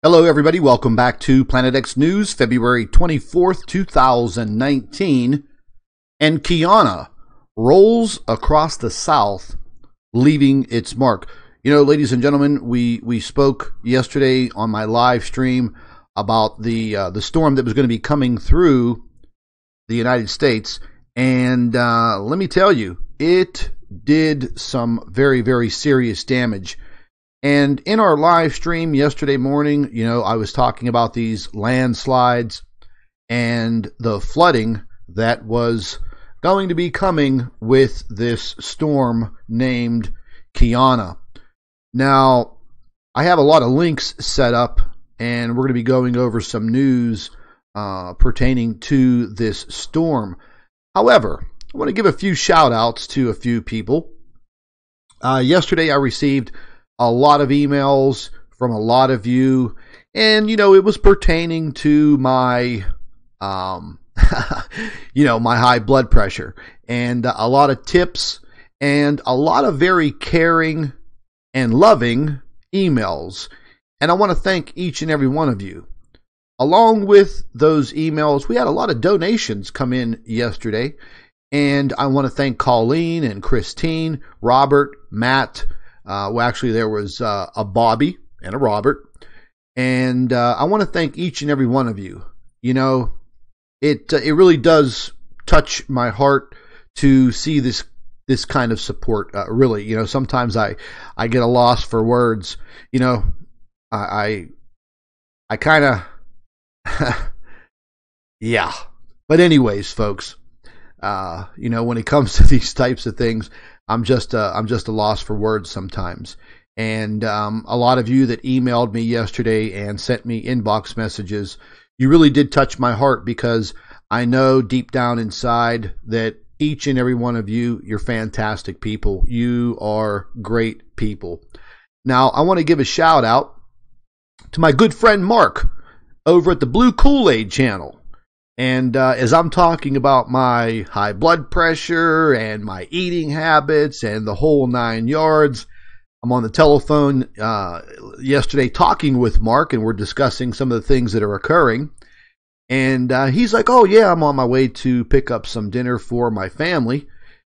Hello, everybody. Welcome back to Planet X News, February 24th, 2019. And Quiana rolls across the south, leaving its mark. You know, ladies and gentlemen, we spoke yesterday on my live stream about the storm that was going to be coming through the United States. And let me tell you, it did some very, very serious damage. And in our live stream yesterday morning, you know, I was talking about these landslides and the flooding that was going to be coming with this storm named Quiana. Now, I have a lot of links set up, and we're going to be going over some news pertaining to this storm. However, I want to give a few shout outs to a few people. Yesterday, I received a lot of emails from a lot of you, and, you know, it was pertaining to my, you know, my high blood pressure, and a lot of tips and a lot of very caring and loving emails. And I want to thank each and every one of you. Along with those emails, we had a lot of donations come in yesterday, and I want to thank Colleen and Christine, Robert, Matt. Well, actually, there was a Bobby and a Robert. And I want to thank each and every one of you. You know, it really does touch my heart to see this kind of support. Really, you know, sometimes I get a loss for words. You know, I kind of, yeah. But anyways, folks, you know, when it comes to these types of things, I'm just a loss for words sometimes. And a lot of you that emailed me yesterday and sent me inbox messages, you really did touch my heart, because I know deep down inside that each and every one of you, you're fantastic people. You are great people. Now, I want to give a shout out to my good friend Mark over at the Blue Kool-Aid channel. And as I'm talking about my high blood pressure and my eating habits and the whole 9 yards, I'm on the telephone yesterday talking with Mark, and we're discussing some of the things that are occurring. And he's like, oh, yeah, I'm on my way to pick up some dinner for my family.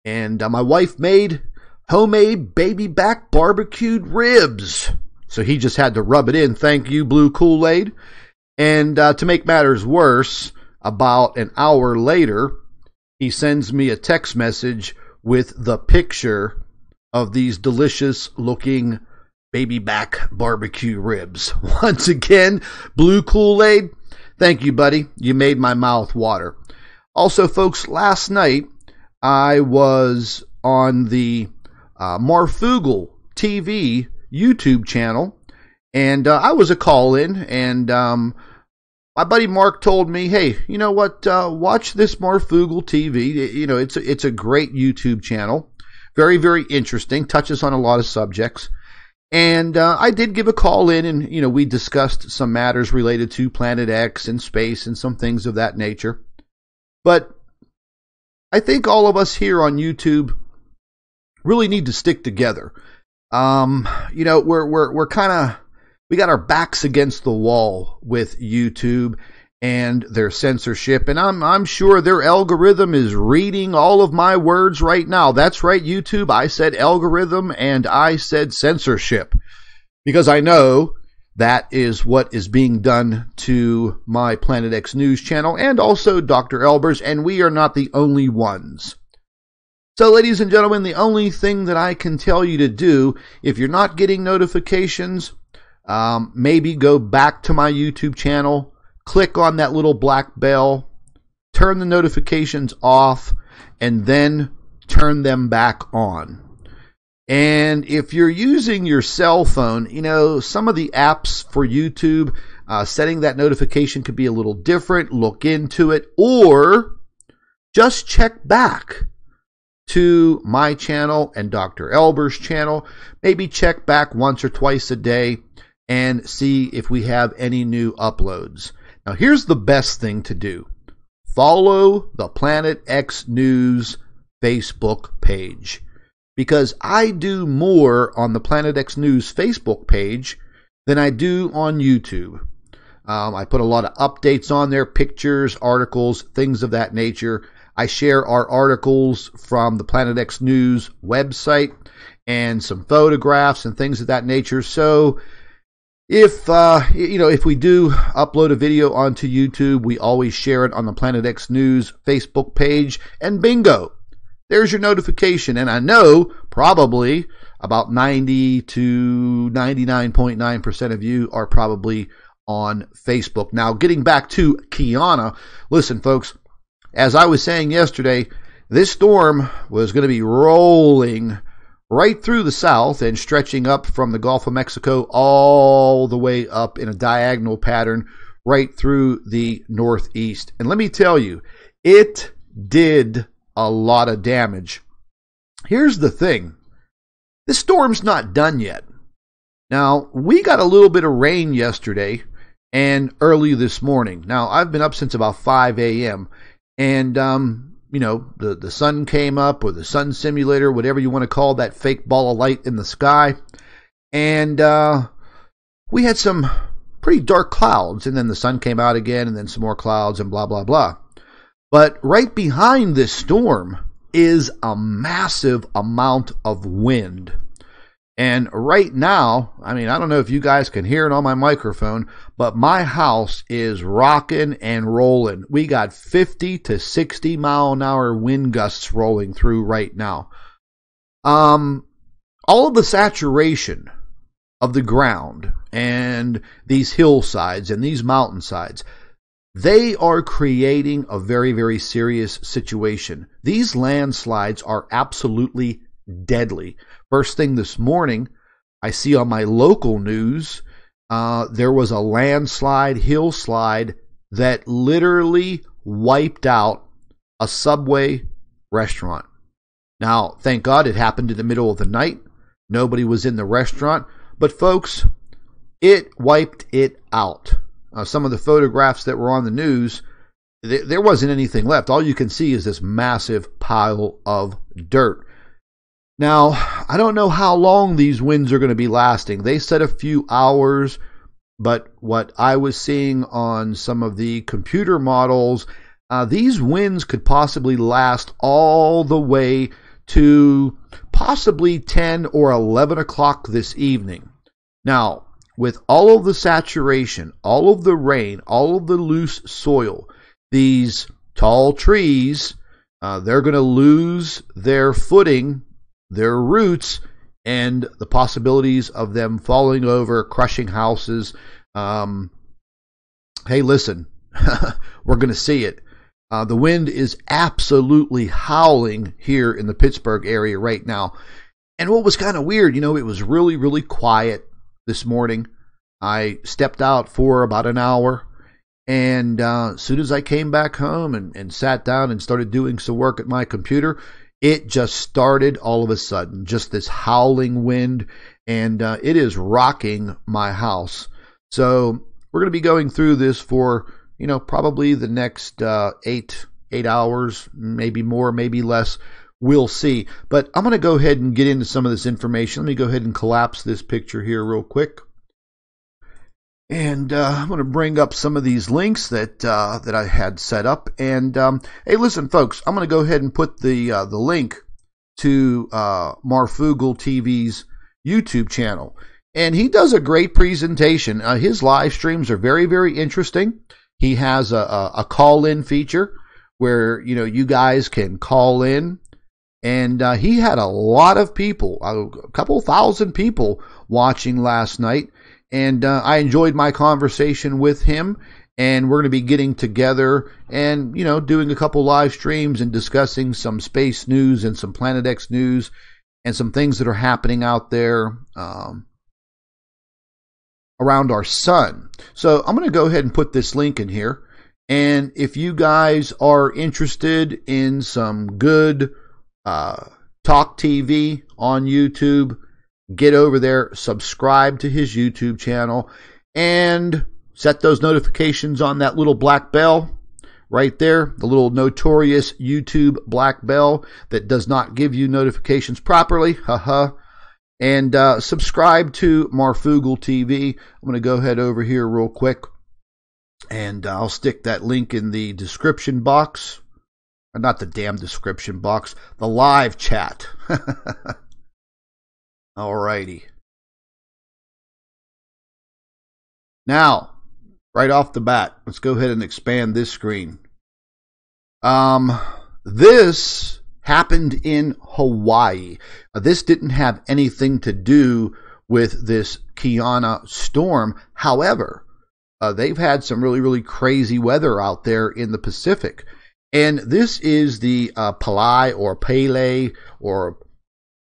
And my wife made homemade baby back barbecued ribs. So he just had to rub it in. Thank you, Blue Kool-Aid. And to make matters worse, about an hour later, he sends me a text message with the picture of these delicious looking baby back barbecue ribs. Once again, Blue Kool-Aid, thank you, buddy. You made my mouth water. Also, folks, last night I was on the Marfugal TV YouTube channel, and I was a call-in, and my buddy Mark told me, hey, you know what, watch this Marfugal TV. You know, it's a great YouTube channel. Very, very interesting. Touches on a lot of subjects. And I did give a call in, and, you know, we discussed some matters related to Planet X and space and some things of that nature. But I think all of us here on YouTube really need to stick together. You know, we're kind of, we got our backs against the wall with YouTube and their censorship, and I'm sure their algorithm is reading all of my words right now. That's right, YouTube. I said algorithm and I said censorship, because I know that is what is being done to my Planet X News channel and also Dr. Albers, and we are not the only ones. So, ladies and gentlemen, the only thing that I can tell you to do, if you're not getting notifications, maybe go back to my YouTube channel, click on that little black bell, turn the notifications off, and then turn them back on. And if you're using your cell phone, you know, some of the apps for YouTube, setting that notification could be a little different. Look into it, or just check back to my channel and Dr. Albers' channel. Maybe check back once or twice a day and see if we have any new uploads. Now, here's the best thing to do. Follow the Planet X News Facebook page, because I do more on the Planet X News Facebook page than I do on YouTube. I put a lot of updates on there, pictures, articles, things of that nature. I share our articles from the Planet X News website and some photographs and things of that nature. So if we do upload a video onto YouTube, we always share it on the Planet X News Facebook page, and bingo, there's your notification. And I know probably about 90 to 99.9% of you are probably on Facebook. Now, getting back to Quiana, listen, folks, as I was saying yesterday, this storm was going to be rolling right through the south and stretching up from the Gulf of Mexico all the way up in a diagonal pattern right through the northeast. And let me tell you, it did a lot of damage. Here's the thing. This storm's not done yet. Now, we got a little bit of rain yesterday and early this morning. Now, I've been up since about 5 a.m. and, the sun came up, or the sun simulator, whatever you want to call that fake ball of light in the sky. And we had some pretty dark clouds, and then the sun came out again, and then some more clouds, and blah, blah, blah. But right behind this storm is a massive amount of wind. And right now, I don't know if you guys can hear it on my microphone, but my house is rocking and rolling. We got 50 to 60 mile an hour wind gusts rolling through right now. All of the saturation of the ground and these hillsides and these mountainsides, they are creating a very, very serious situation. These landslides are absolutely deadly. First thing this morning, I see on my local news, there was a landslide, hillslide, that literally wiped out a Subway restaurant. Now, thank God it happened in the middle of the night. Nobody was in the restaurant. But folks, it wiped it out. Some of the photographs that were on the news, there wasn't anything left. All you can see is this massive pile of dirt. Now, I don't know how long these winds are going to be lasting. They said a few hours, but what I was seeing on some of the computer models, these winds could possibly last all the way to possibly 10 or 11 o'clock this evening. Now, with all of the saturation, all of the rain, all of the loose soil, these tall trees, they're going to lose their footing, their roots, and the possibilities of them falling over, crushing houses. Hey, listen, we're going to see it. The wind is absolutely howling here in the Pittsburgh area right now. And what was kind of weird, it was really, really quiet this morning. I stepped out for about an hour, and as soon as I came back home and sat down and started doing some work at my computer, it just started all of a sudden, just this howling wind, and it is rocking my house. So we're going to be going through this for, probably the next 8 hours, maybe more, maybe less. We'll see. But I'm going to go ahead and get into some of this information. Let me go ahead and collapse this picture here real quick. And I'm going to bring up some of these links that I had set up. And hey, listen, folks, I'm going to go ahead and put the link to Marfugal TV's YouTube channel. And he does a great presentation. His live streams are very, very interesting. He has a call-in feature where, you guys can call in. And he had a lot of people, a couple thousand people watching last night. And I enjoyed my conversation with him, and we're going to be getting together and, doing a couple live streams and discussing some space news and some Planet X news and some things that are happening out there around our sun. So I'm going to go ahead and put this link in here. And if you guys are interested in some good talk TV on YouTube, get over there, subscribe to his YouTube channel, and set those notifications on that little black bell right there, the little notorious YouTube black bell that does not give you notifications properly. Haha. And subscribe to Marfugal TV. I'm going to go ahead over here real quick, and I'll stick that link in the description box. Not the damn description box, the live chat. Alrighty. Now, right off the bat, let's go ahead and expand this screen. This happened in Hawaii. This didn't have anything to do with this Quiana storm. However, they've had some really, really crazy weather out there in the Pacific. And this is the Pele, or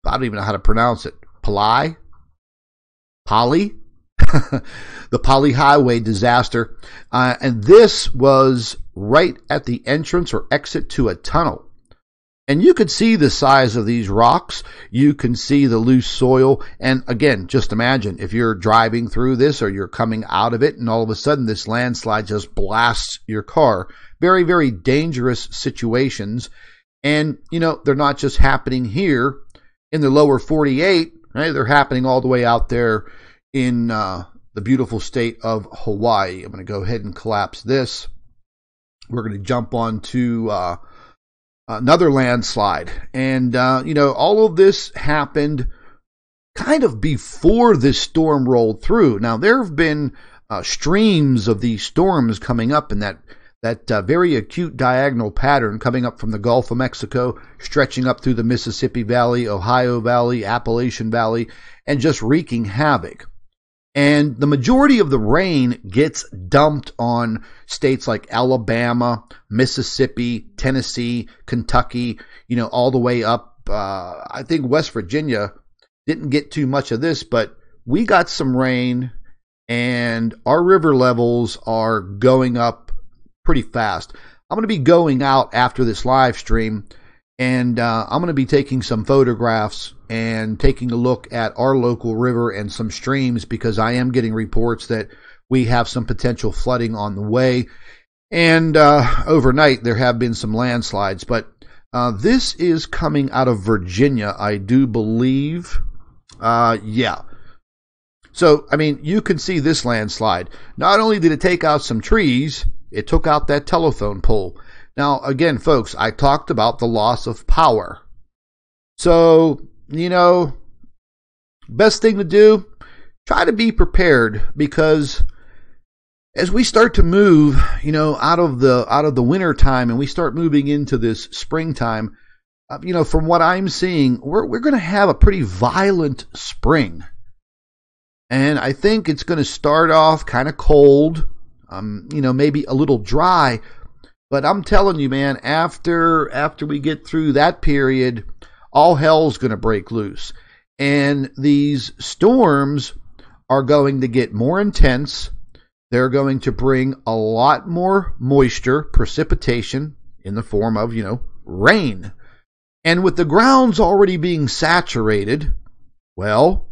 I don't even know how to pronounce it. Pele? The Pele Highway disaster. And this was right at the entrance or exit to a tunnel. And you could see the size of these rocks. You can see the loose soil. And again, just imagine if you're driving through this or you're coming out of it and all of a sudden this landslide just blasts your car. Very, very dangerous situations. And, you know, they're not just happening here in the lower 48. Right? They're happening all the way out there in the beautiful state of Hawaii. I'm going to go ahead and collapse this. We're going to jump on to another landslide. And, you know, all of this happened kind of before this storm rolled through. Now, there have been streams of these storms coming up in that very acute diagonal pattern coming up from the Gulf of Mexico, stretching up through the Mississippi Valley, Ohio Valley, Appalachian Valley, and just wreaking havoc. And the majority of the rain gets dumped on states like Alabama, Mississippi, Tennessee, Kentucky, you know, all the way up. I think West Virginia didn't get too much of this, but we got some rain and our river levels are going up pretty fast. I'm going to be going out after this live stream, and I'm going to be taking some photographs and taking a look at our local river and some streams, because I am getting reports that we have some potential flooding on the way. And overnight there have been some landslides, but this is coming out of Virginia, I do believe. Yeah. So, I mean, you can see this landslide. Not only did it take out some trees, it took out that telephone pole. Now, again, folks, I talked about the loss of power. So, you know, best thing to do, try to be prepared, because as we start to move, you know, out of the winter time and we start moving into this springtime, you know, from what I'm seeing, we're going to have a pretty violent spring. And I think it's going to start off kind of cold, you know, maybe a little dry. But I'm telling you, man, after we get through that period, all hell's going to break loose. And these storms are going to get more intense. They're going to bring a lot more moisture, precipitation, in the form of, you know, rain. And with the grounds already being saturated, well,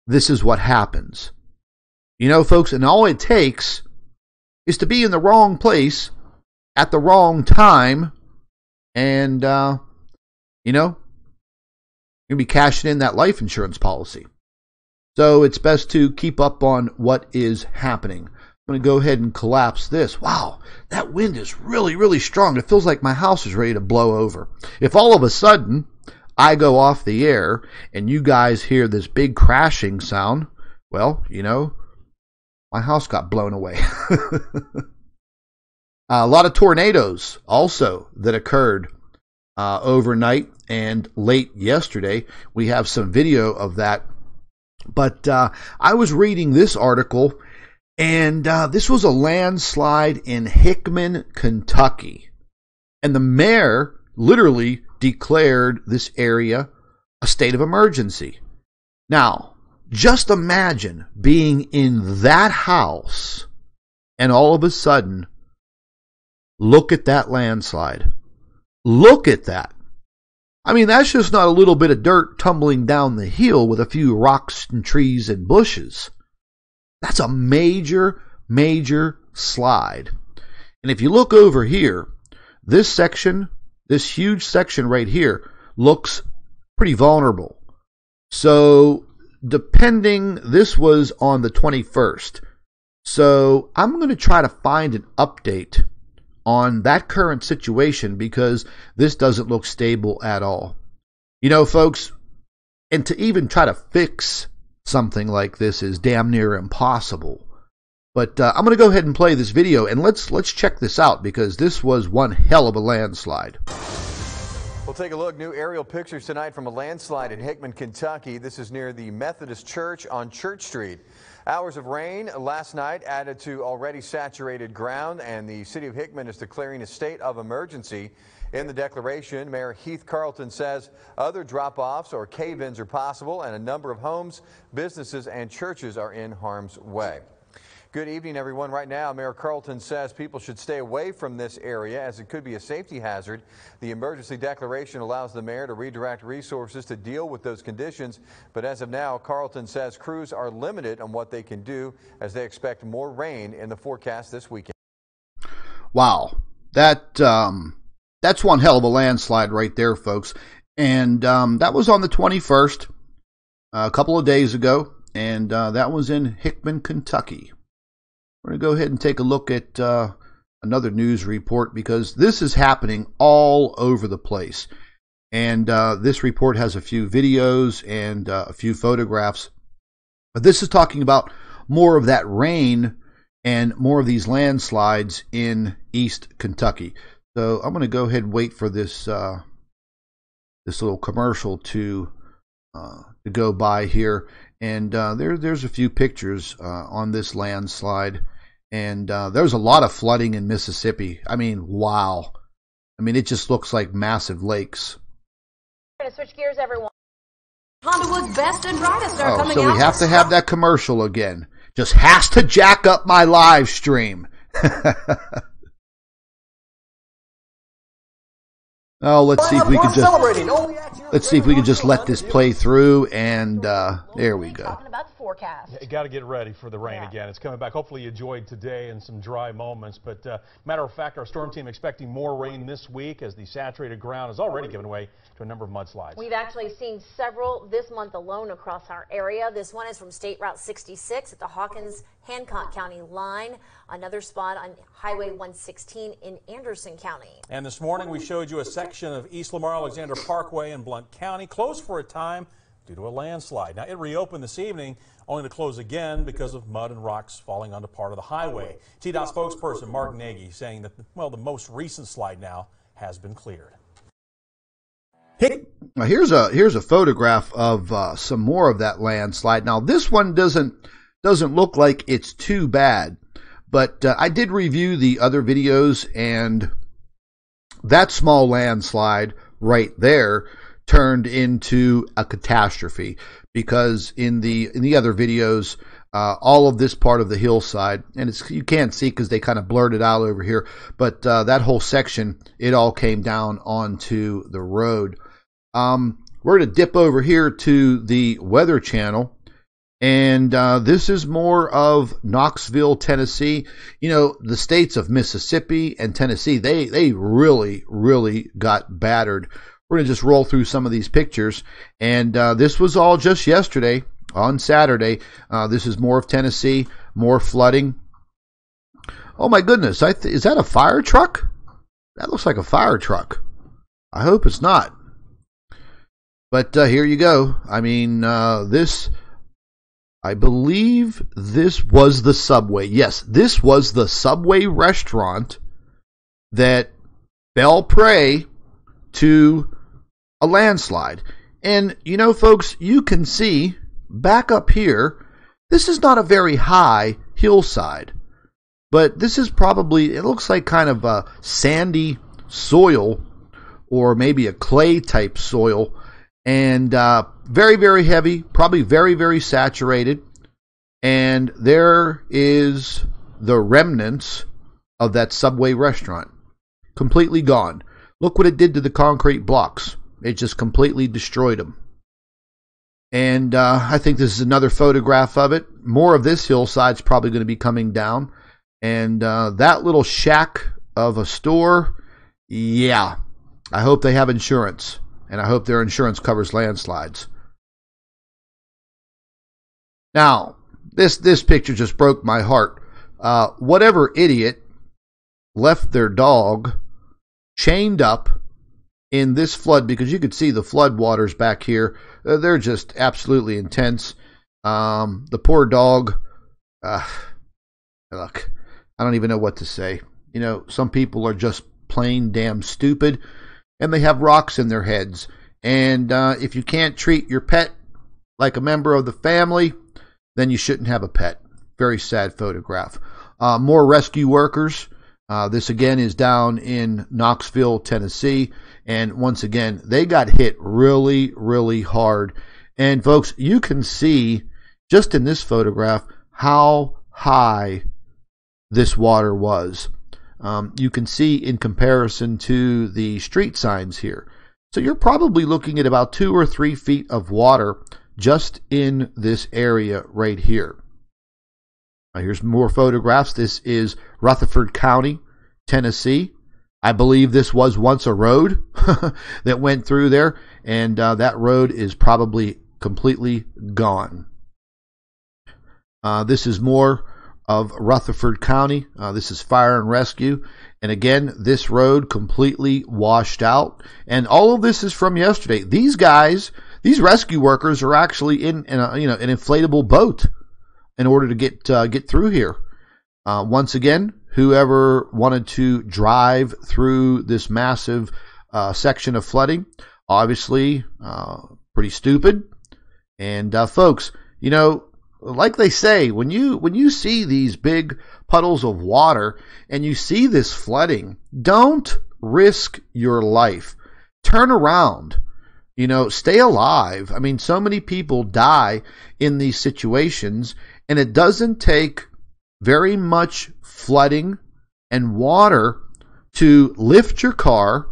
this is what happens. You know, folks, and all it takes is to be in the wrong place at the wrong time, and, you know, you're going to be cashing in that life insurance policy. So it's best to keep up on what is happening. I'm going to go ahead and collapse this. Wow, that wind is really, really strong. It feels like my house is ready to blow over. If all of a sudden I go off the air and you guys hear this big crashing sound, well, you know, my house got blown away. A lot of tornadoes also that occurred overnight and late yesterday. We have some video of that. But I was reading this article, and this was a landslide in Hickman, Kentucky. And the mayor literally declared this area a state of emergency. Now, just imagine being in that house and all of a sudden, look at that landslide. Look at that. I mean, that's just not a little bit of dirt tumbling down the hill with a few rocks and trees and bushes. That's a major, major slide. And if you look over here, this section, this huge section right here, looks pretty vulnerable. So depending, this was on the 21st. So I'm going to try to find an update on that current situation because this doesn't look stable at all. You know, folks, and to even try to fix something like this is damn near impossible. But I'm going to go ahead and play this video, and let's check this out because this was one hell of a landslide. We'll take a look. New aerial pictures tonight from a landslide in Hickman, Kentucky. This is near the Methodist Church on Church Street. Hours of rain last night added to already saturated ground, and the city of Hickman is declaring a state of emergency. In the declaration, Mayor Heath Carlton says other drop-offs or cave-ins are possible, and a number of homes, businesses, and churches are in harm's way. Good evening, everyone. Right now, Mayor Carlton says people should stay away from this area as it could be a safety hazard. The emergency declaration allows the mayor to redirect resources to deal with those conditions. But as of now, Carlton says crews are limited on what they can do as they expect more rain in the forecast this weekend. Wow, that's one hell of a landslide right there, folks. And that was on the 21st, a couple of days ago, and that was in Hickman, Kentucky. We're going to go ahead and take a look at another news report because this is happening all over the place. And this report has a few videos and a few photographs. But this is talking about more of that rain and more of these landslides in East Kentucky. So I'm going to go ahead and wait for this this little commercial to go by here. And there's a few pictures on this landslide. And there's a lot of flooding in Mississippi. I mean, wow. I mean, it just looks like massive lakes. We're going to switch gears, everyone. Hollywood's best and brightest are coming out. So we have to have that commercial again. Just has to jack up my live stream. Oh, let's see if we can just let this play through, and there we go. Talking about the forecast. You got to get ready for the rain again. It's coming back. Hopefully you enjoyed today and some dry moments. But matter of fact, our storm team expecting more rain this week as the saturated ground has already given way to a number of mudslides. We've actually seen several this month alone across our area. This one is from State Route 66 at the Hawkins-Hancock County line. Another spot on Highway 116 in Anderson County. And this morning we showed you a section of East Lamar Alexander Parkway in Blount County closed for a time due to a landslide. Now it reopened this evening only to close again because of mud and rocks falling onto part of the highway. TDOT spokesperson Mark Nagy saying that the most recent slide now has been cleared. Now here's a photograph of some more of that landslide. Now this one doesn't look like it's too bad, but I did review the other videos, and that small landslide right there turned into a catastrophe because in the other videos, all of this part of the hillside, and you can't see because they kind of blurred it out over here, but that whole section, it all came down onto the road. We're going to dip over here to the Weather Channel, and this is more of Knoxville, Tennessee. You know, the states of Mississippi and Tennessee, they really got battered. We're going to just roll through some of these pictures, and this was all just yesterday on Saturday. This is more of Tennessee, more flooding. Oh my goodness, is that a fire truck? That looks like a fire truck. I hope it's not. But here you go. I mean, this, I believe this was the Subway. Yes, this was the Subway restaurant that fell prey to a landslide. And, you know, folks, you can see back up here, this is not a very high hillside. But this is probably, it looks like kind of a sandy soil or maybe a clay type soil. And very heavy, probably very saturated. And there is the remnants of that Subway restaurant. Completely gone. Look what it did to the concrete blocks. It just completely destroyed them. And I think this is another photograph of it. More of this hillside's probably going to be coming down. And that little shack of a store, yeah, I hope they have insurance. And I hope their insurance covers landslides. Now, this picture just broke my heart. Whatever idiot left their dog chained up in this flood, because you could see the flood waters back here. They're just absolutely intense. The poor dog, look, I don't even know what to say. You know, some people are just plain damn stupid, and they have rocks in their heads. And if you can't treat your pet like a member of the family, then you shouldn't have a pet. Very sad photograph. More rescue workers. This again is down in Knoxville, Tennessee. And once again, they got hit really, really hard. And folks, you can see just in this photograph how high this water was. You can see in comparison to the street signs here. So you're probably looking at about 2 or 3 feet of water just in this area right here. Here's more photographs. This is Rutherford County, Tennessee. I believe this was once a road that went through there, and that road is probably completely gone. This is more of Rutherford County. This is fire and rescue. And again, this road completely washed out. And all of this is from yesterday. These guys, these rescue workers, are actually in an inflatable boat in order to get through here. Once again, whoever wanted to drive through this massive section of flooding, obviously pretty stupid. And folks, you know, like they say, when you see these big puddles of water and you see this flooding, don't risk your life. Turn around. You know, stay alive. I mean, so many people die in these situations, and it doesn't take very much flooding and water to lift your car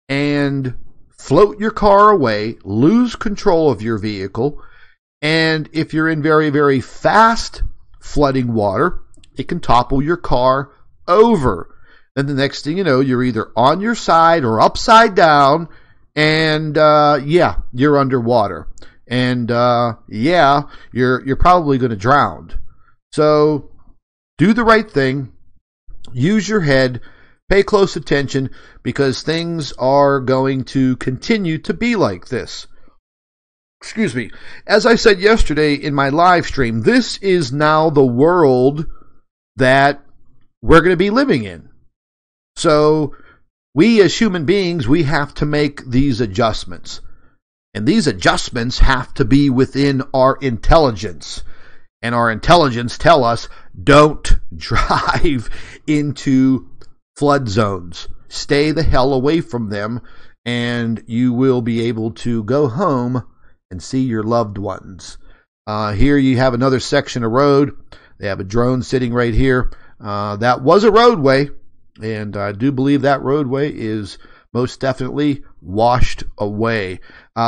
and float your car away, lose control of your vehicle. And if you're in very, very fast flooding water, it can topple your car over. And the next thing you know, you're either on your side or upside down, and yeah, you're underwater. And yeah, you're probably going to drown. So do the right thing. Use your head. Pay close attention, because things are going to continue to be like this. Excuse me. As I said yesterday in my live stream, this is now the world that we're going to be living in. So we as human beings, we have to make these adjustments. And these adjustments have to be within our intelligence. And our intelligence tell us, don't drive into flood zones. Stay the hell away from them, and you will be able to go home and see your loved ones. Here you have another section of road. They have a drone sitting right here. That was a roadway, and I do believe that roadway is most definitely washed away.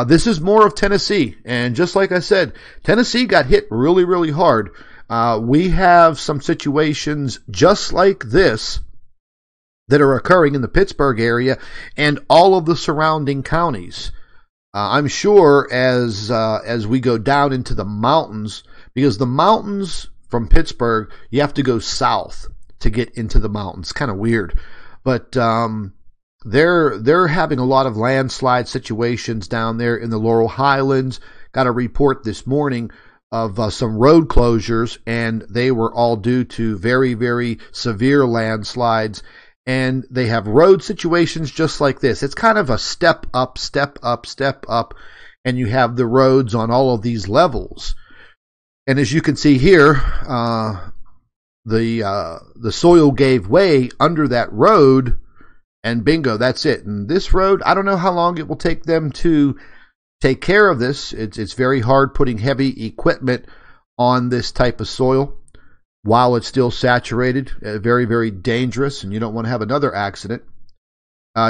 This is more of Tennessee, and just like I said, Tennessee got hit really, really hard. We have some situations just like this that are occurring in the Pittsburgh area and all of the surrounding counties. I'm sure as we go down into the mountains, because the mountains from Pittsburgh, you have to go south to get into the mountains. Kind of weird, but they're having a lot of landslide situations down there in the Laurel Highlands. Got a report this morning of some road closures, and they were all due to very, very severe landslides. And they have road situations just like this. It's kind of a step up, step up, step up. And you have the roads on all of these levels. And as you can see here, the soil gave way under that road. And bingo, that's it. And this road, I don't know how long it will take them to take care of this. It's very hard putting heavy equipment on this type of soil while it's still saturated. Very, very dangerous, and you don't want to have another accident.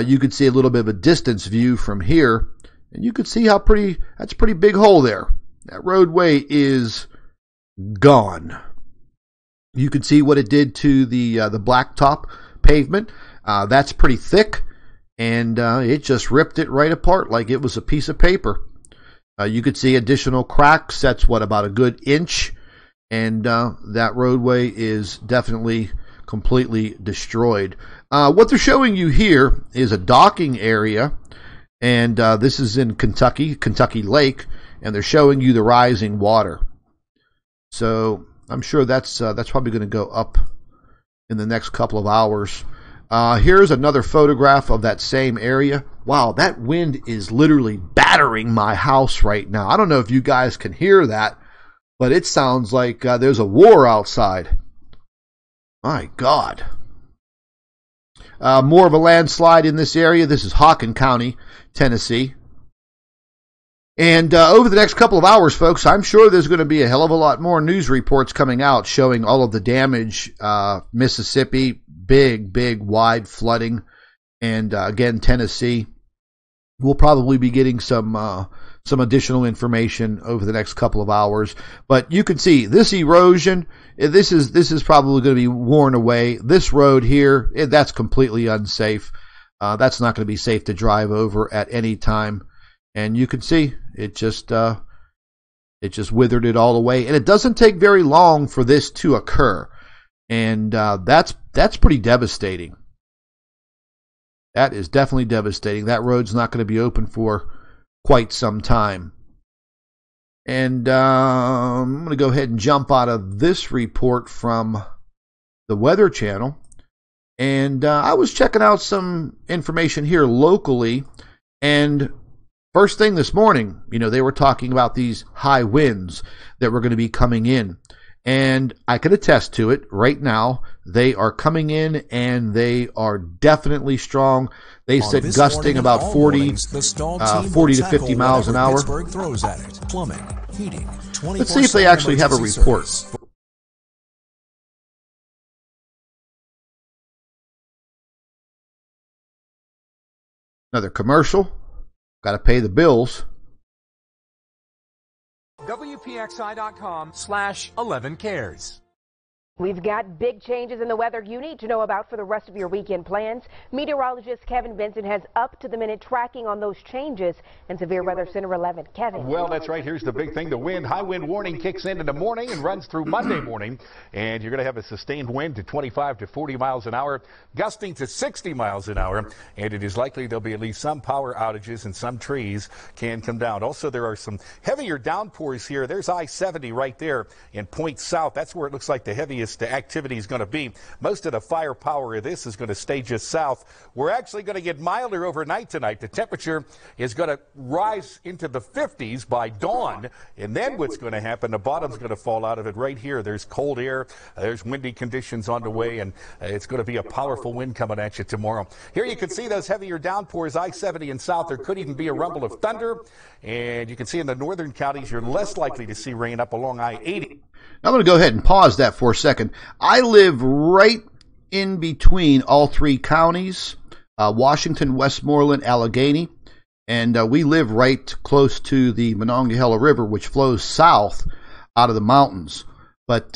You could see a little bit of a distance view from here, and you could see how that's a pretty big hole there. That roadway is gone. You can see what it did to the blacktop pavement. That's pretty thick, and it just ripped it right apart like it was a piece of paper. You could see additional cracks. That's what, about a good inch and that roadway is definitely completely destroyed. What they're showing you here is a docking area, and this is in Kentucky Lake, and they're showing you the rising water. So I'm sure that's probably going to go up in the next couple of hours. Here's another photograph of that same area. Wow, that wind is literally battering my house right now. I don't know if you guys can hear that, but it sounds like there's a war outside. My God. More of a landslide in this area. This is Hawken County, Tennessee. And over the next couple of hours, folks, I'm sure there's going to be a hell of a lot more news reports coming out showing all of the damage. Mississippi, big, wide flooding. And again, Tennessee. We'll probably be getting some additional information over the next couple of hours. But you can see this erosion. This is probably going to be worn away. This road here, that's completely unsafe. That's not going to be safe to drive over at any time. And you can see it just withered it all away. And it doesn't take very long for this to occur. And that's pretty devastating. That is definitely devastating. That road's not going to be open for quite some time. And I'm going to go ahead and jump out of this report from the Weather Channel. And I was checking out some information here locally. And first thing this morning, they were talking about these high winds that were going to be coming in. And I can attest to it right now. They are coming in, and they are definitely strong. They said gusting about 40 to 50 miles an hour. Pittsburgh throws at it. Plumbing, heating, let's see if they actually have a report. Another commercial. Got to pay the bills. WPXI.com/11cares. We've got big changes in the weather you need to know about for the rest of your weekend plans. Meteorologist Kevin Benson has up-to-the-minute tracking on those changes and Severe Weather Center 11. Kevin. Well, that's right. Here's the big thing. The wind, high wind warning kicks in the morning and runs through Monday morning. And you're going to have a sustained wind to 25 to 40 miles an hour, gusting to 60 miles an hour. And it is likely there'll be at least some power outages and some trees can come down. Also, there are some heavier downpours here. There's I-70 right there in Point South. That's where it looks like the heaviest activity is going to be. Most of the firepower of this is going to stay just south. We're actually going to get milder overnight tonight. The temperature is going to rise into the 50s by dawn, and then what's going to happen, the bottom's going to fall out of it right here. There's cold air, there's windy conditions on the way, and it's going to be a powerful wind coming at you tomorrow. Here you can see those heavier downpours, I-70 and south. There could even be a rumble of thunder, and you can see in the northern counties you're less likely to see rain up along I-80. I'm going to go ahead and pause that for a second. I live right in between all three counties, Washington, Westmoreland, Allegheny, and we live right close to the Monongahela River, which flows south out of the mountains. But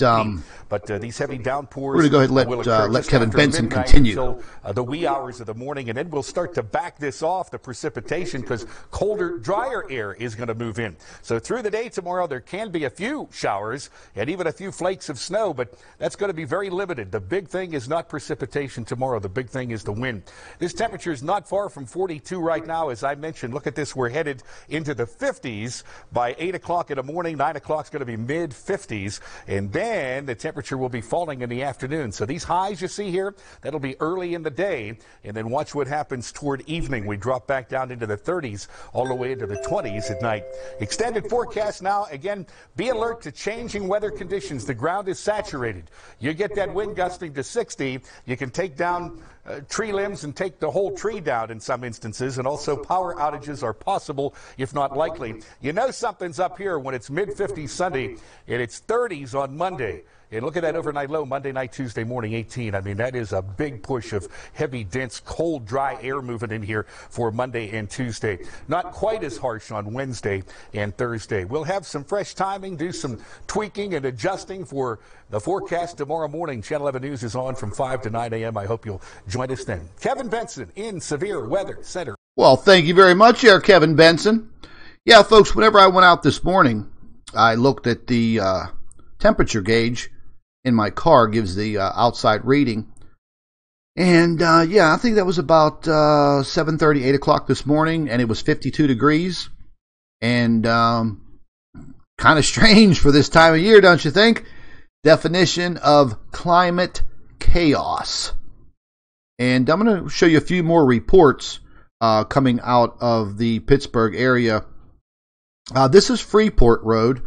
these heavy downpours, we're going to go ahead and let Kevin Benson continue. Until the wee hours of the morning, and then we'll start to back this off, the precipitation, because colder, drier air is going to move in. So through the day tomorrow, there can be a few showers and even a few flakes of snow, but that's going to be very limited. The big thing is not precipitation tomorrow. The big thing is the wind. This temperature is not far from 42 right now. As I mentioned, look at this. We're headed into the 50s by 8 o'clock in the morning. 9 o'clock is going to be mid-50s. And then the temperature will be falling in the afternoon. So these highs you see here, that'll be early in the day. And then watch what happens toward evening. We drop back down into the 30s all the way into the 20s at night. Extended forecast now. Again, be alert to changing weather conditions. The ground is saturated. You get that wind gusting to 60. You can take down tree limbs and take the whole tree down in some instances, and also power outages are possible, if not likely. You know something's up here when it's mid-50s Sunday and it's 30s on Monday. And look at that overnight low Monday night, Tuesday morning, 18. I mean, that is a big push of heavy, dense, cold, dry air moving in here for Monday and Tuesday. Not quite as harsh on Wednesday and Thursday. We'll have some fresh timing, do some tweaking and adjusting for the forecast tomorrow morning. Channel 11 News is on from 5 to 9 a.m. I hope you'll join us then. Kevin Benson in Severe Weather Center. Well, thank you very much there, Kevin Benson. Yeah, folks, whenever I went out this morning, I looked at the temperature gauge in my car gives the outside reading. And yeah, I think that was about 7:30, 8 o'clock this morning, and it was 52 degrees. And kind of strange for this time of year, don't you think? Definition of climate chaos. And I'm going to show you a few more reports coming out of the Pittsburgh area. This is Freeport Road,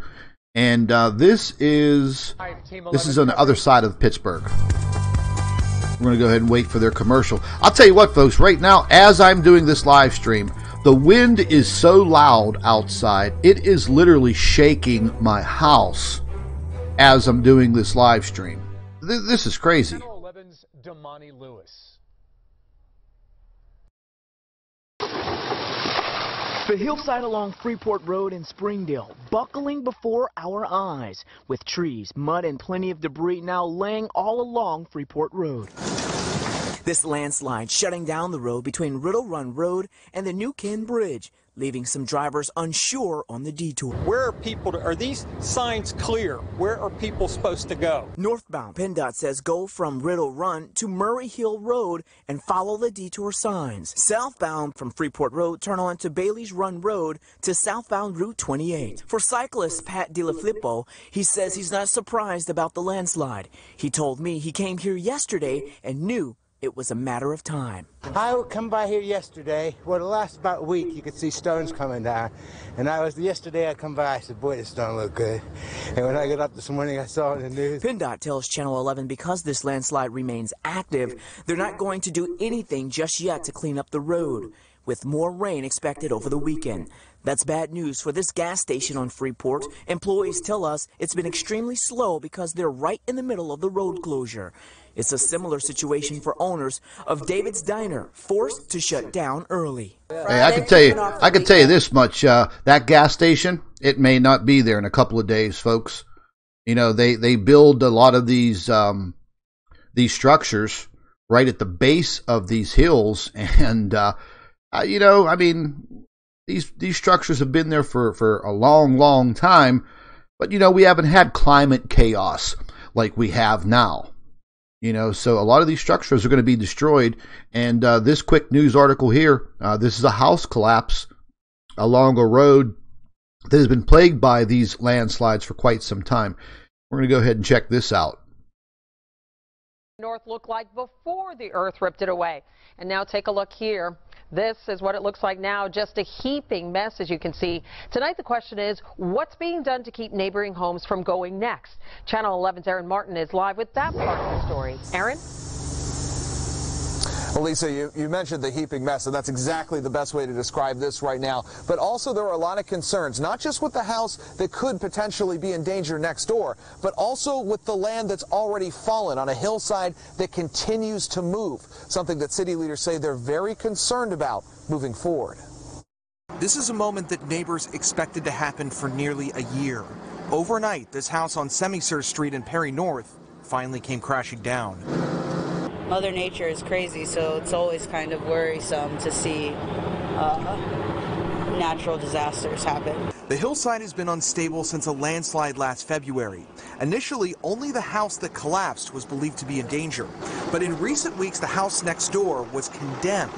and this is on the other side of Pittsburgh. We're going to go ahead and wait for their commercial. I'll tell you what, folks, right now, as I'm doing this live stream, the wind is so loud outside, it is literally shaking my house as I'm doing this live stream. This is crazy. The hillside along Freeport Road in Springdale, buckling before our eyes, with trees, mud, and plenty of debris now laying all along Freeport Road. This landslide shutting down the road between Riddle Run Road and the New Ken Bridge, leaving some drivers unsure on the detour. Where are people? Are these signs clear? Where are people supposed to go? Northbound, PennDOT says go from Riddle Run to Murray Hill Road and follow the detour signs. Southbound from Freeport Road, turn on to Bailey's Run Road to southbound Route 28. For cyclist Pat DiLaflippo, he says he's not surprised about the landslide. He told me he came here yesterday and knew it was a matter of time. I would come by here yesterday. Well, the last about a week, you could see stones coming down. And yesterday I come by, I said, boy, this don't look good. And when I got up this morning, I saw it in the news. PennDOT tells Channel 11 because this landslide remains active, they're not going to do anything just yet to clean up the road, with more rain expected over the weekend. That's bad news for this gas station on Freeport. Employees tell us it's been extremely slow because they're right in the middle of the road closure. It's a similar situation for owners of David's Diner, forced to shut down early. Hey, I can tell you this much: that gas station, it may not be there in a couple of days, folks. You know, they build a lot of these structures right at the base of these hills, and you know, I mean, these structures have been there for a long time, but you know, we haven't had climate chaos like we have now. You know, so a lot of these structures are going to be destroyed. And this quick news article here, this is a house collapse along a road that has been plagued by these landslides for quite some time. We're going to go ahead and check this out. North looked like before the earth ripped it away. And now take a look here. This is what it looks like now, just a heaping mess, as you can see. Tonight, the question is, what's being done to keep neighboring homes from going next? Channel 11's Aaron Martin is live with that part of the story. Aaron? Well, Lisa, you mentioned the heaping mess, and that's exactly the best way to describe this right now. But also there are a lot of concerns, not just with the house that could potentially be in danger next door, but also with the land that's already fallen on a hillside that continues to move, something that city leaders say they're very concerned about moving forward. This is a moment that neighbors expected to happen for nearly a year. Overnight, this house on Semisur Street in Perry North finally came crashing down. Mother Nature is crazy, so it's always kind of worrisome to see natural disasters happen. The hillside has been unstable since a landslide last February. Initially, only the house that collapsed was believed to be in danger. But in recent weeks, the house next door was condemned.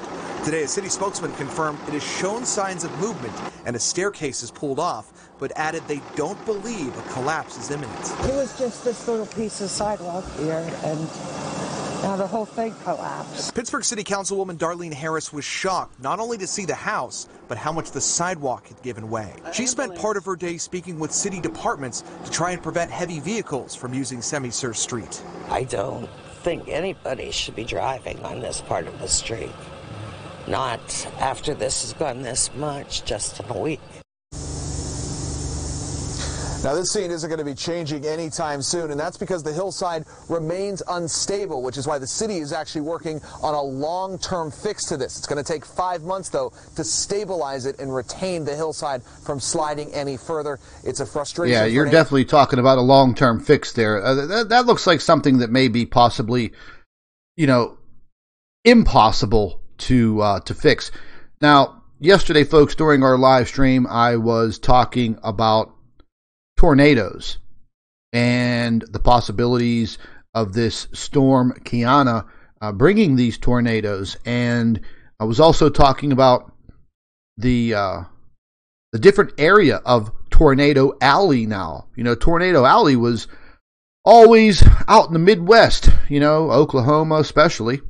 Today, a city spokesman confirmed it has shown signs of movement and a staircase is pulled off, but added they don't believe a collapse is imminent. It was just this little piece of sidewalk here, and now the whole thing collapsed. Pittsburgh City Councilwoman Darlene Harris was shocked not only to see the house, but how much the sidewalk had given way. She spent part of her day speaking with city departments to try and prevent heavy vehicles from using Semisur Street. I don't think anybody should be driving on this part of the street. Not after this has gone this much, just in a week. Now, this scene isn't going to be changing anytime soon, and that's because the hillside remains unstable, which is why the city is actually working on a long-term fix to this. It's going to take 5 months, though, to stabilize it and retain the hillside from sliding any further. It's a frustration. Yeah, you're definitely talking about a long-term fix there. That looks like something that may be possibly, you know, impossible to fix. Now, yesterday, folks, during our live stream, I was talking about tornadoes and the possibilities of this storm Quiana bringing these tornadoes. And I was also talking about the different area of Tornado Alley now. You know, Tornado Alley was always out in the Midwest, you know, Oklahoma especially.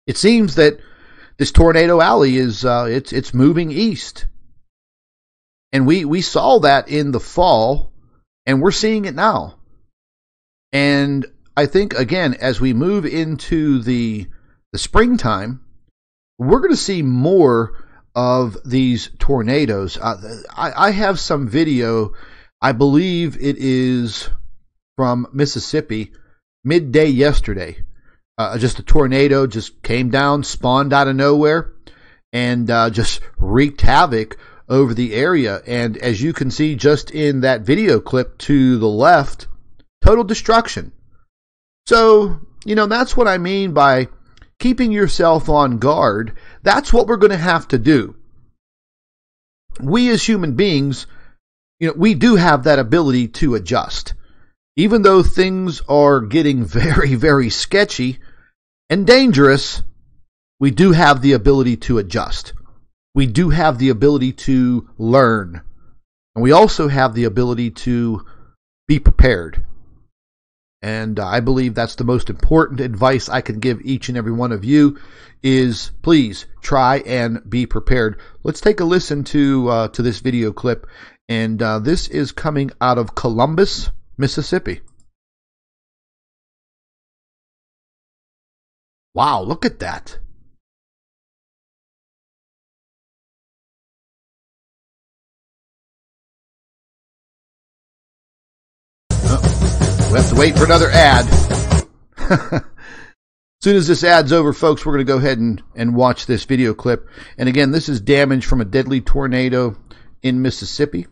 It seems that this Tornado Alley is it's moving east. And we saw that in the fall, and we're seeing it now. And I think, again, as we move into the springtime, we're going to see more of these tornadoes. I have some video, I believe it is from Mississippi, midday yesterday. Just a tornado just came down, spawned out of nowhere, and just wreaked havoc over the area. And as you can see just in that video clip to the left, total destruction. So, you know, that's what I mean by keeping yourself on guard. That's what we're going to have to do. We as human beings, you know, we do have that ability to adjust. Even though things are getting very, very sketchy and dangerous, we do have the ability to adjust. We do have the ability to learn. And we also have the ability to be prepared. And I believe that's the most important advice I can give each and every one of you is please try and be prepared. Let's take a listen to this video clip. And this is coming out of Columbus, Mississippi. Wow, look at that. We have to wait for another ad. As soon as this ad's over, folks, we're going to go ahead and watch this video clip. And again, this is damage from a deadly tornado in Mississippi.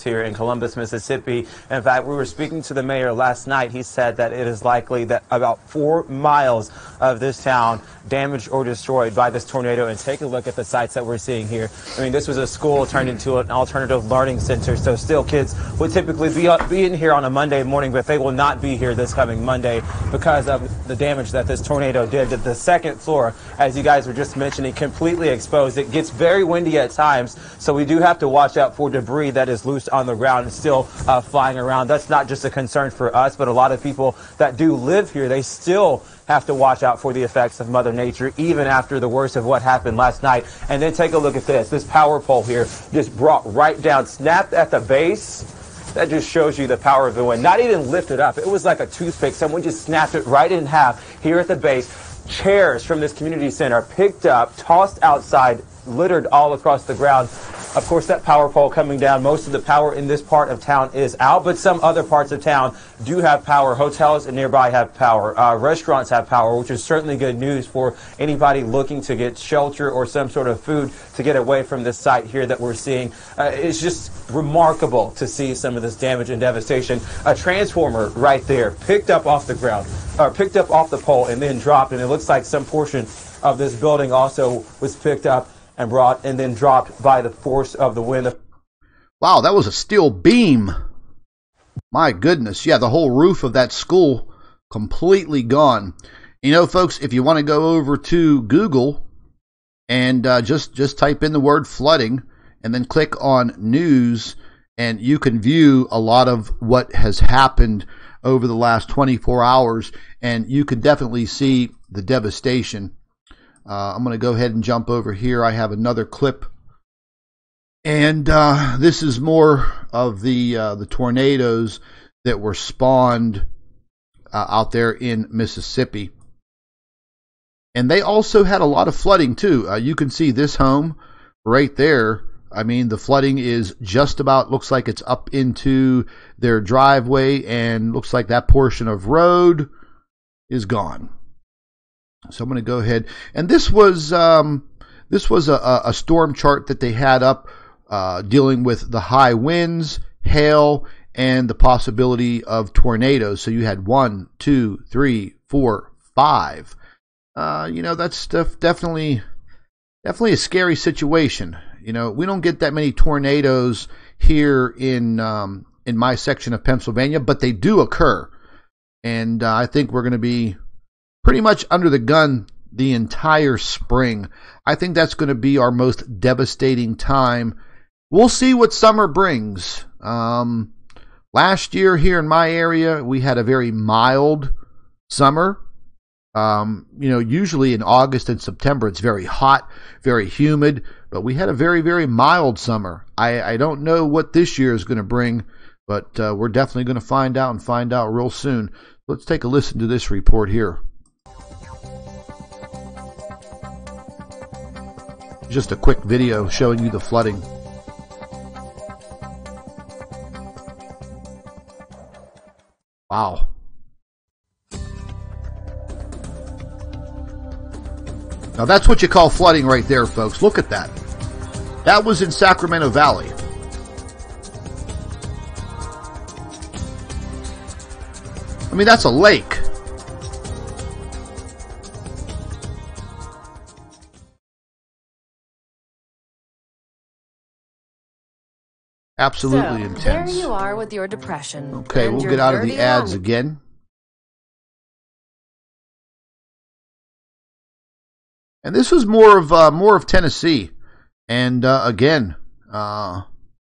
Here in Columbus, Mississippi. In fact, we were speaking to the mayor last night. He said that it is likely that about 4 miles of this town damaged or destroyed by this tornado. And take a look at the sites that we're seeing here. I mean, this was a school turned into an alternative learning center. So still kids would typically be in here on a Monday morning, but they will not be here this coming Monday because of the damage that this tornado did. The second floor, as you guys were just mentioning, completely exposed. It gets very windy at times, so we do have to watch out for debris that is loose on the ground and still flying around. That's not just a concern for us, but a lot of people that do live here, they still have to watch out for the effects of Mother Nature, even after the worst of what happened last night. And then take a look at this. This power pole here just brought right down, snapped at the base. That just shows you the power of the wind. Not even lifted up. It was like a toothpick. Someone just snapped it right in half here at the base. Chairs from this community center picked up, tossed outside, littered all across the ground. Of course, that power pole coming down. Most of the power in this part of town is out, but some other parts of town do have power. Hotels nearby have power. Restaurants have power, which is certainly good news for anybody looking to get shelter or some sort of food to get away from this site here that we're seeing. It's just remarkable to see some of this damage and devastation. A transformer right there picked up off the ground, or picked up off the pole and then dropped, and it looks like some portion of this building also was picked up and brought and then dropped by the force of the wind. Wow, that was a steel beam. My goodness. Yeah, the whole roof of that school completely gone. You know, folks, if you want to go over to Google and just type in the word flooding and then click on news, and you can view a lot of what has happened over the last 24 hours, and you can definitely see the devastation. I'm going to go ahead and jump over here. I have another clip. And this is more of the tornadoes that were spawned out there in Mississippi. And they also had a lot of flooding too. You can see this home right there. I mean, the flooding is just about, looks like it's up into their driveway, and looks like that portion of road is gone. So I'm going to go ahead, and this was a storm chart that they had up dealing with the high winds, hail, and the possibility of tornadoes. So you had 1, 2, 3, 4, 5. You know, that's definitely a scary situation. You know, we don't get that many tornadoes here in in my section of Pennsylvania, but they do occur. And I think we're going to be pretty much under the gun the entire spring. I think that's going to be our most devastating time. We'll see what summer brings. Last year here in my area, we had a very mild summer. Usually in August and September, it's very hot, very humid, but we had a very, very mild summer. I don't know what this year is going to bring, but we're definitely going to find out real soon. Let's take a listen to this report here. Just a quick video showing you the flooding. Wow. Now that's what you call flooding right there, folks. Look at that. That was in Sacramento Valley. I mean, that's a lake. Absolutely intense. There you are with your depression. Okay, we'll get out of the ads again. And this was more of Tennessee. And again, the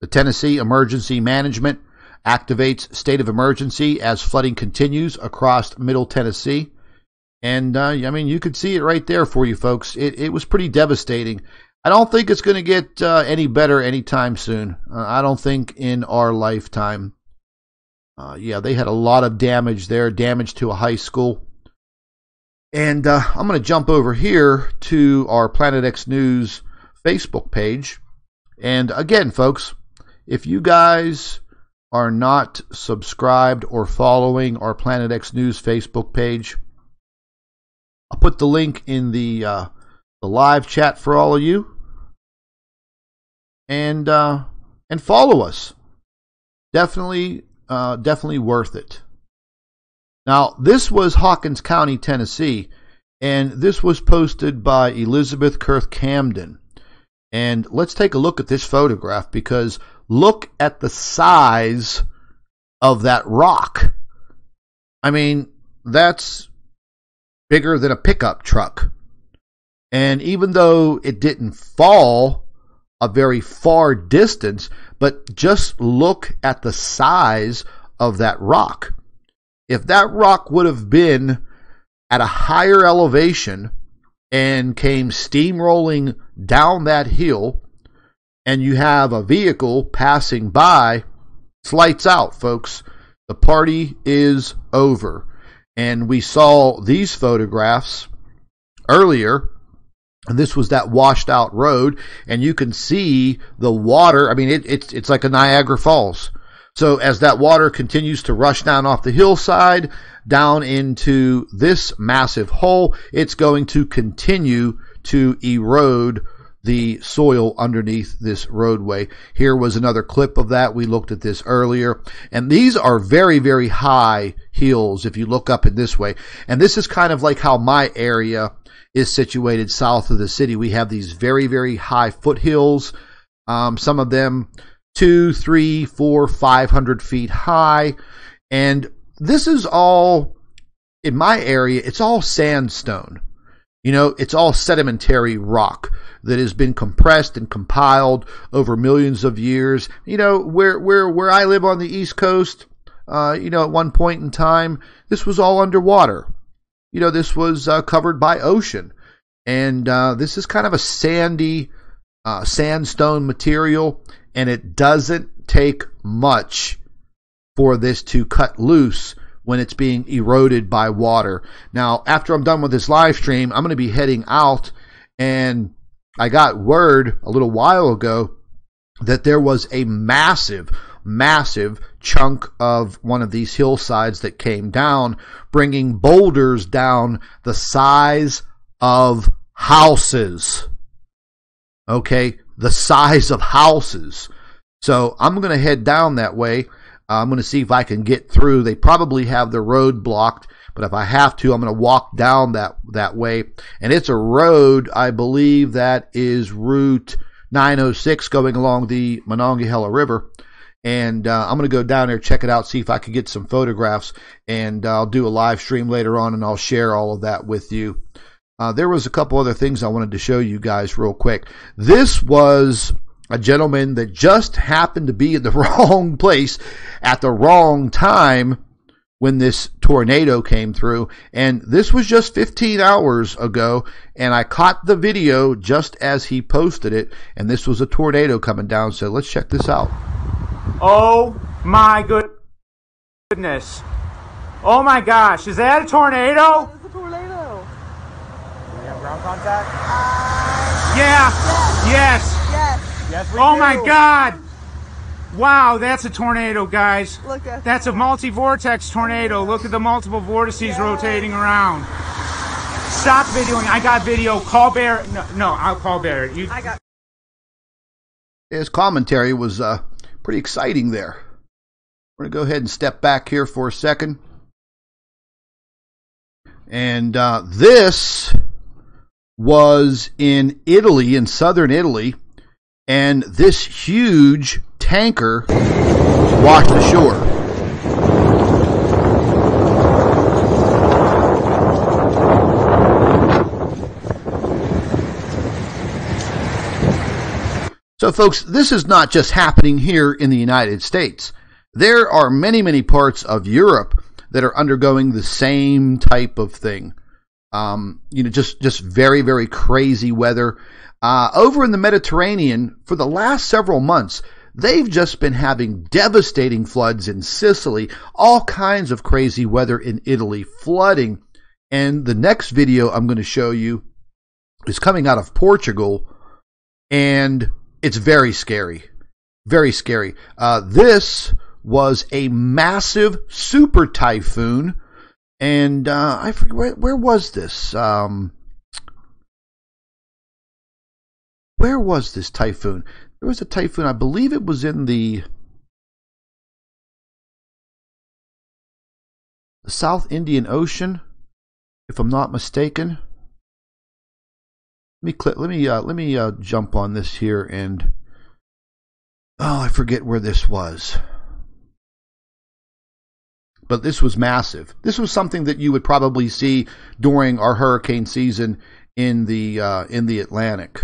Tennessee Emergency Management activates state of emergency as flooding continues across Middle Tennessee. And I mean, you could see it right there for you folks. It was pretty devastating. I don't think it's going to get any better anytime soon. I don't think in our lifetime. Yeah, they had a lot of damage there, damage to a high school. And I'm going to jump over here to our Planet X News Facebook page. And again, folks, if you guys are not subscribed or following our Planet X News Facebook page, I'll put the link in the live chat for all of you. And follow us. Definitely worth it. Now, this was Hawkins County, Tennessee, and this was posted by Elizabeth Kurth Camden. And let's take a look at this photograph, because look at the size of that rock. I mean, that's bigger than a pickup truck. And even though it didn't fall a very far distance, but just look at the size of that rock. If that rock would have been at a higher elevation and came steamrolling down that hill, and you have a vehicle passing by, it's lights out, folks. The party is over. And we saw these photographs earlier, and this was that washed out road, and you can see the water. I mean, it's like a Niagara Falls. So as that water continues to rush down off the hillside, down into this massive hole, it's going to continue to erode the soil underneath this roadway. Here was another clip of that. We looked at this earlier. And these are very, very high hills if you look up in this way. And this is kind of like how my area is situated south of the city. We have these very, very high foothills. Some of them 200, 300, 400, 500 feet high. And this is all, in my area, it's all sandstone. You know, it's all sedimentary rock that has been compressed and compiled over millions of years. You know, where I live on the East Coast, you know, at one point in time, this was all underwater. You know, this was covered by ocean. And this is kind of a sandy sandstone material, and it doesn't take much for this to cut loose when it's being eroded by water. Now, after I'm done with this live stream, I'm going to be heading out, and I got word a little while ago that there was a massive, massive chunk of one of these hillsides that came down, bringing boulders down the size of houses. Okay, the size of houses. So I'm going to head down that way. I'm going to see if I can get through. They probably have the road blocked, but if I have to, I'm going to walk down that way. And it's a road, I believe that is Route 906 going along the Monongahela River. And I'm going to go down there, check it out, see if I can get some photographs, and I'll do a live stream later on, and I'll share all of that with you. There was a couple other things I wanted to show you guys real quick. This was a gentleman that just happened to be in the wrong place at the wrong time when this tornado came through. And this was just 15 hours ago, and I caught the video just as he posted it, and this was a tornado coming down. So let's check this out. Oh my goodness. Oh my gosh, is that a tornado? It's a tornado. Do we have ground contact? Yeah. Yes. Yes, we do. My God. Wow, that's a tornado, guys. Look at that's a multi-vortex tornado. Look at the multiple vortices rotating around. Stop videoing. I got video. Call Barrett. No, I'll call Barrett. His commentary was pretty exciting there. We're going to go ahead and step back here for a second. And this was in Italy, in southern Italy, and this huge tanker washed ashore. So folks, this is not just happening here in the United States. There are many, many parts of Europe that are undergoing the same type of thing. Just very, very crazy weather. Over in the Mediterranean, for the last several months, they've just been having devastating floods in Sicily, all kinds of crazy weather in Italy, flooding. And the next video I'm going to show you is coming out of Portugal, and it's very scary. Very scary. This was a massive super typhoon, and I forget, where was this? Where was this typhoon? There was a typhoon, I believe it was in the South Indian Ocean, if I'm not mistaken. Let me jump on this here, and I forget where this was. But this was massive. This was something that you would probably see during our hurricane season in the Atlantic.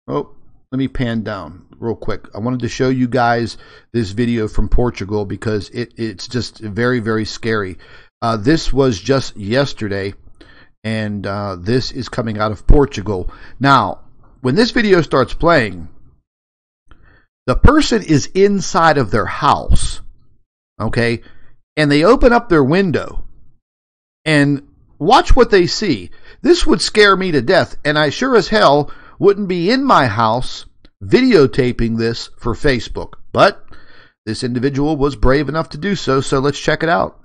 Oh, let me pan down real quick. I wanted to show you guys this video from Portugal because it's just very, very scary. This was just yesterday, and this is coming out of Portugal. Now, when this video starts playing, the person is inside of their house, okay? And they open up their window, and watch what they see. This would scare me to death, and I sure as hell wouldn't be in my house videotaping this for Facebook. But this individual was brave enough to do so, so let's check it out.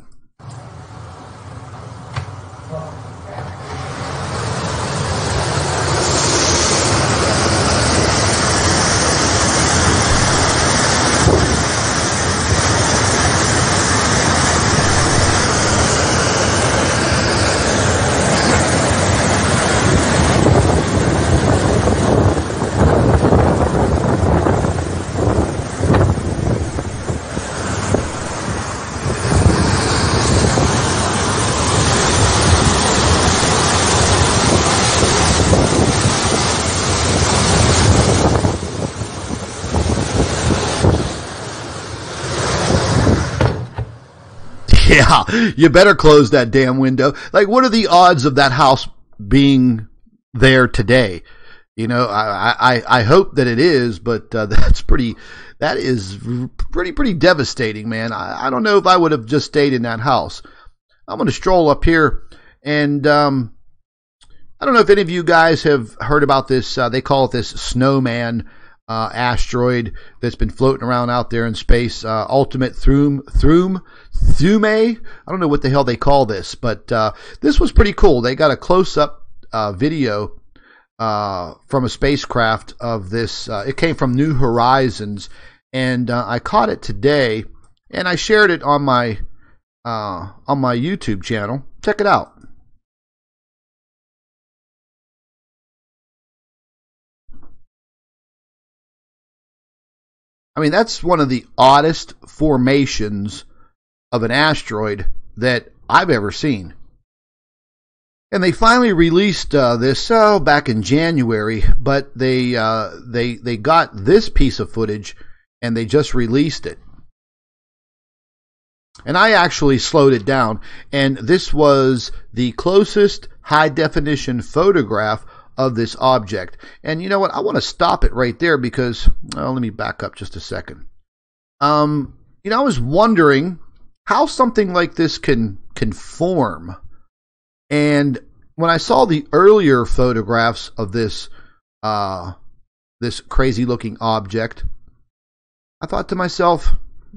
Yeah, you better close that damn window. Like, what are the odds of that house being there today? You know, I hope that it is, but that is pretty devastating, man. I don't know if I would have just stayed in that house. I'm going to stroll up here, and I don't know if any of you guys have heard about this. They call it this snowman asteroid that's been floating around out there in space. Ultimate Thume. I don't know what the hell they call this, but this was pretty cool. They got a close-up video from a spacecraft of this. It came from New Horizons, and I caught it today, and I shared it on my YouTube channel. Check it out. I mean, that's one of the oddest formations of an asteroid that I've ever seen. And they finally released this back in January, but they got this piece of footage and they just released it. And I actually slowed it down, and this was the closest high-definition photograph of this object. And you know what? I want to stop it right there because, well, let me back up just a second. You know, I was wondering how something like this can form. And when I saw the earlier photographs of this this crazy-looking object, I thought to myself,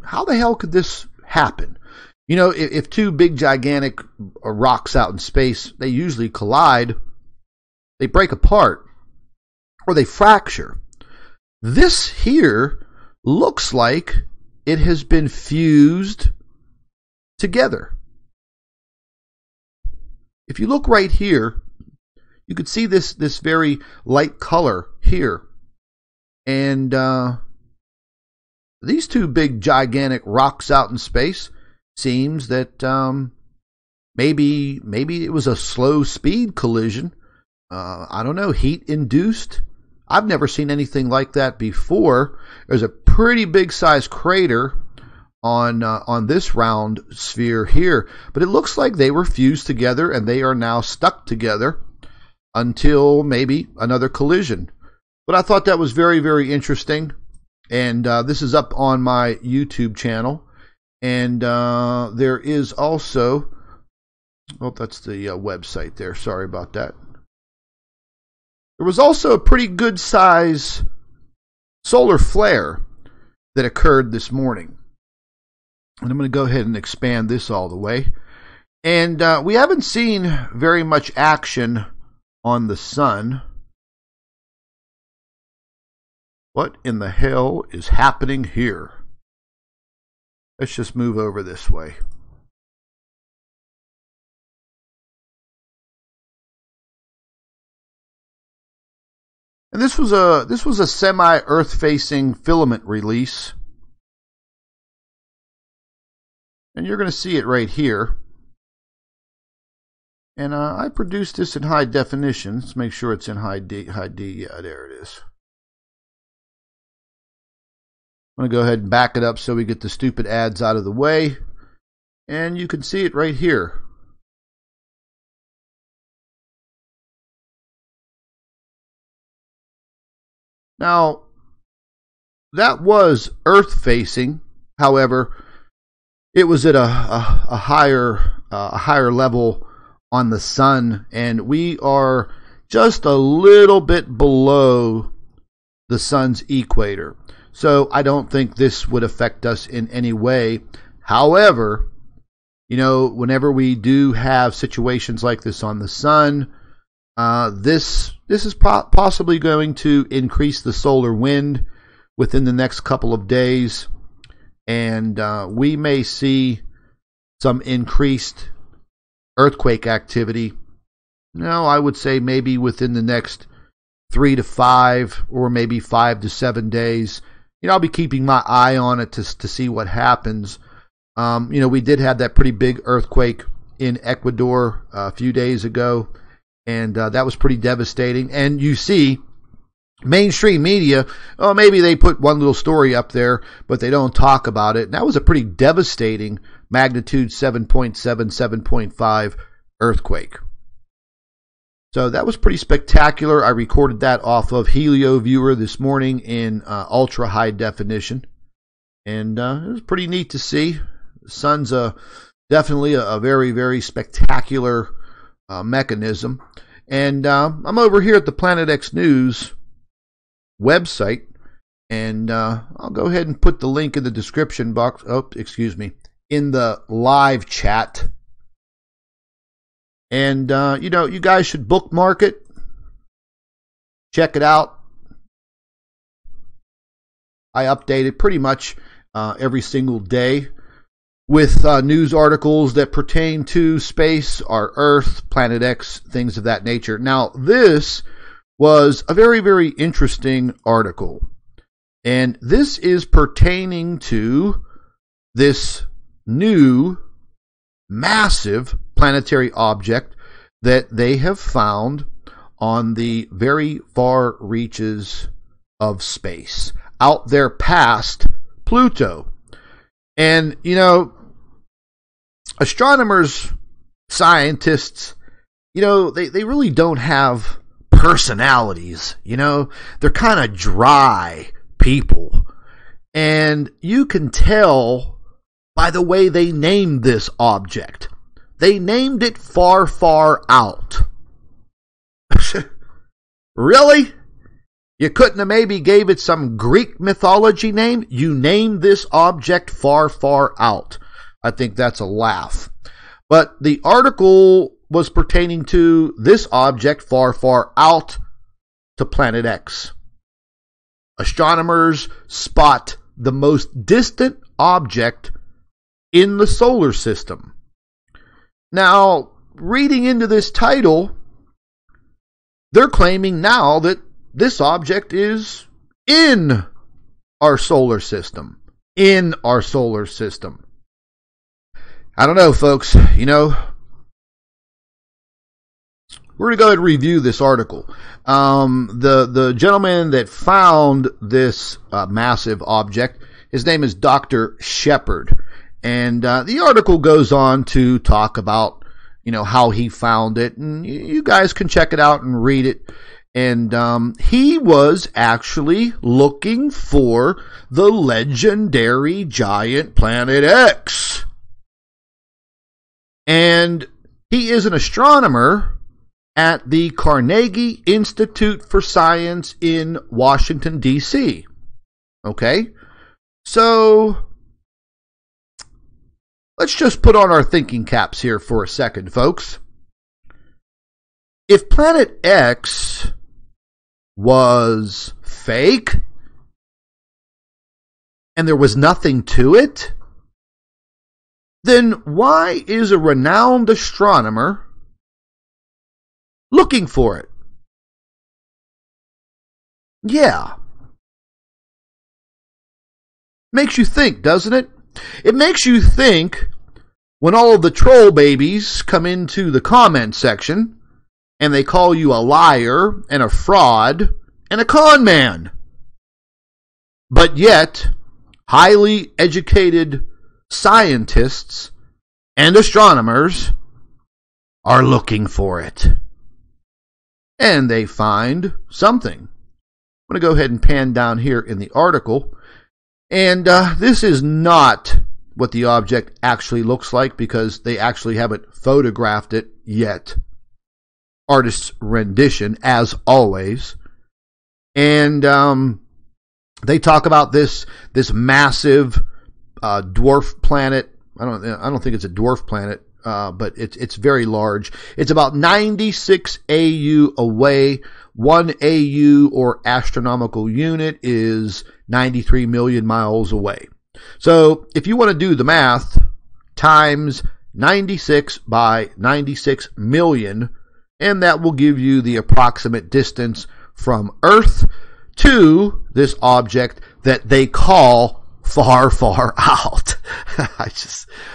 how the hell could this happen? You know, if two big gigantic rocks out in space, they usually collide, they break apart, or they fracture. This here looks like it has been fused together. If you look right here, you could see this very light color here. And these two big gigantic rocks out in space, seems that maybe it was a slow speed collision. I don't know, heat induced. I've never seen anything like that before. There's a pretty big sized crater on this round sphere here, but it looks like they were fused together and they are now stuck together until maybe another collision. But I thought that was very, very interesting, and this is up on my YouTube channel. And there is also, oh, that's the website there. Sorry about that. There was also a pretty good size solar flare that occurred this morning. And I'm going to go ahead and expand this all the way. And we haven't seen very much action on the sun. What in the hell is happening here? Let's just move over this way. And this was a semi-Earth facing filament release. And you're going to see it right here. And I produced this in high definition. Let's make sure it's in high D. Yeah, there it is. I'm going to go ahead and back it up so we get the stupid ads out of the way. And you can see it right here. Now, that was Earth facing. However, it was at a higher level on the sun, and we are just a little bit below the sun's equator. So I don't think this would affect us in any way. However, you know, whenever we do have situations like this on the sun, this is possibly going to increase the solar wind within the next couple of days, and we may see some increased earthquake activity. No, I would say maybe within the next 3 to 5 or maybe 5 to 7 days. You know, I'll be keeping my eye on it to see what happens. You know, we did have that pretty big earthquake in Ecuador a few days ago, and that was pretty devastating. And you see, mainstream media, oh, maybe they put one little story up there, but they don't talk about it. And that was a pretty devastating magnitude 7.7, 7.5 earthquake. So that was pretty spectacular. I recorded that off of Helio Viewer this morning in ultra high definition, and it was pretty neat to see. The sun's definitely a very, very spectacular mechanism. And I'm over here at the Planet X News website, and I'll go ahead and put the link in the description box. Oh, excuse me, in the live chat. And, you know, you guys should bookmark it. Check it out. I update it pretty much every single day with news articles that pertain to space, our Earth, Planet X, things of that nature. Now, this was a very, very interesting article. And this is pertaining to this new massive planetary object that they have found on the very far reaches of space, out there past Pluto. And, you know, astronomers, scientists, you know, they really don't have personalities, you know. They're kind of dry people. And you can tell by the way they named this object. They named it Far, Far Out. Really? You couldn't have maybe gave it some Greek mythology name? You named this object Far, Far Out. I think that's a laugh. But the article was pertaining to this object far, far out to Planet X. Astronomers spot the most distant object in the solar system. Now, reading into this title, they're claiming now that this object is in our solar system. In our solar system. I don't know, folks. You know, we're going to go ahead and review this article. The gentleman that found this massive object, his name is Dr. Shepard. And the article goes on to talk about, you know, how he found it. And you guys can check it out and read it. And he was actually looking for the legendary giant Planet X. And he is an astronomer at the Carnegie Institute for Science in Washington, D.C. Okay? So, let's just put on our thinking caps here for a second, folks. If Planet X was fake, and there was nothing to it, then why is a renowned astronomer looking for it? Yeah. Makes you think, doesn't it? It makes you think when all of the troll babies come into the comment section and they call you a liar and a fraud and a con man. But yet, highly educated scientists and astronomers are looking for it. And they find something. I'm going to go ahead and pan down here in the article. And this is not what the object actually looks like because they actually haven't photographed it yet. Artist's rendition, as always. And they talk about this massive dwarf planet. I don't think it's a dwarf planet, but it's very large. It's about 96 AU away. 1 AU or astronomical unit is 93 million miles away. So if you want to do the math, times 96 by 96 million, and that will give you the approximate distance from Earth to this object that they call Far, Far Out.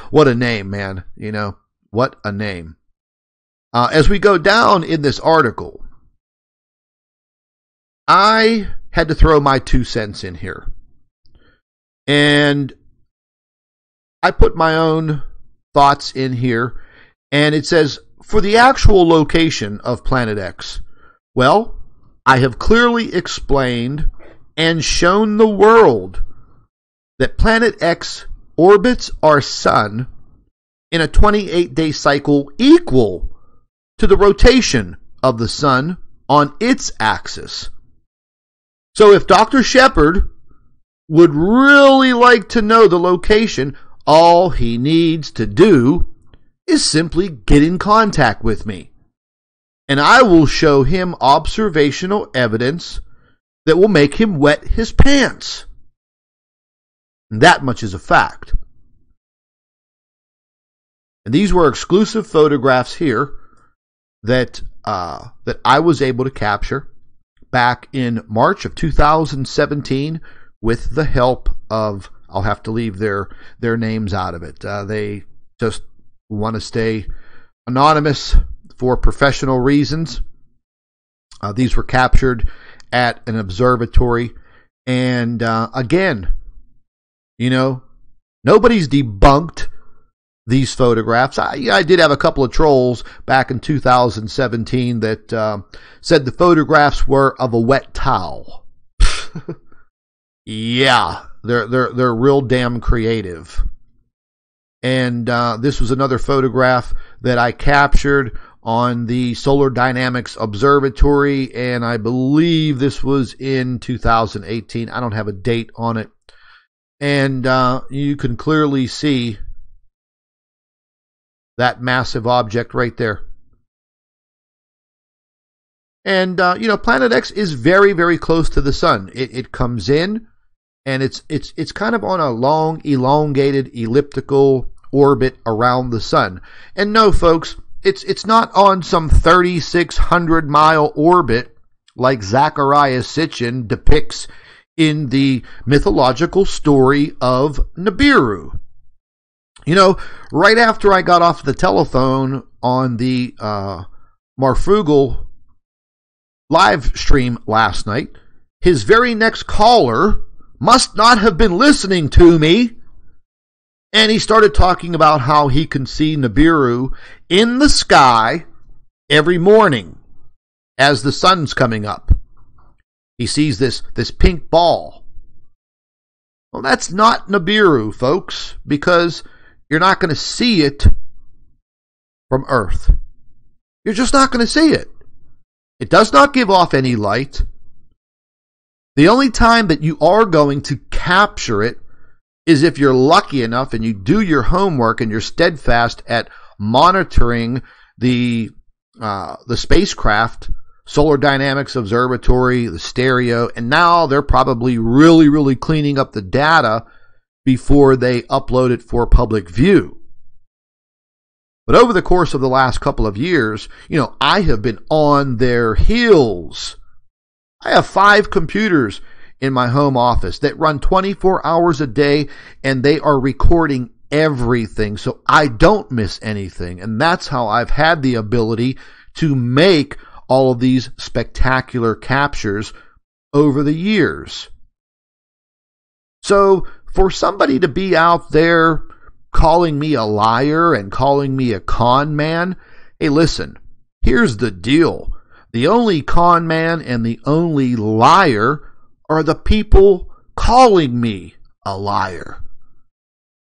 What a name, man. You know, what a name. As we go down in this article, I had to throw my 2 cents in here. And I put my own thoughts in here. And it says, for the actual location of Planet X, well, I have clearly explained and shown the world that Planet X orbits our sun in a 28-day cycle equal to the rotation of the sun on its axis. So if Dr. Shepard would really like to know the location, all he needs to do is simply get in contact with me. And I will show him observational evidence that will make him wet his pants. And that much is a fact. And these were exclusive photographs here that I was able to capture back in March of 2017 with the help of, I'll have to leave their names out of it. They just want to stay anonymous for professional reasons. These were captured at an observatory. And again, you know, nobody's debunked these photographs. I did have a couple of trolls back in 2017 that said the photographs were of a wet towel. Yeah, they're real damn creative. And this was another photograph that I captured on the Solar Dynamics Observatory, and I believe this was in 2018. I don't have a date on it. And you can clearly see that massive object right there. And, you know, Planet X is very, very close to the sun. It comes in, and it's kind of on a long, elongated, elliptical orbit around the sun. And no, folks, it's not on some 3,600-mile orbit like Zacharias Sitchin depicts in the mythological story of Nibiru. You know, right after I got off the telephone on the Marfugel live stream last night, his very next caller must not have been listening to me, and he started talking about how he can see Nibiru in the sky every morning as the sun's coming up. He sees this pink ball. Well, that's not Nibiru, folks, because you're not going to see it from Earth. You're just not going to see it. It does not give off any light. The only time that you are going to capture it is if you're lucky enough and you do your homework and you're steadfast at monitoring the spacecraft, Solar Dynamics Observatory, the stereo, and now they're probably really, really cleaning up the data before they upload it for public view. But over the course of the last couple of years, you know, I have been on their heels. I have 5 computers in my home office that run 24 hours a day, and they are recording everything, so I don't miss anything. And that's how I've had the ability to make all of these spectacular captures over the years. So for somebody to be out there calling me a liar and calling me a con man, hey, listen, here's the deal. The only con man and the only liar are the people calling me a liar.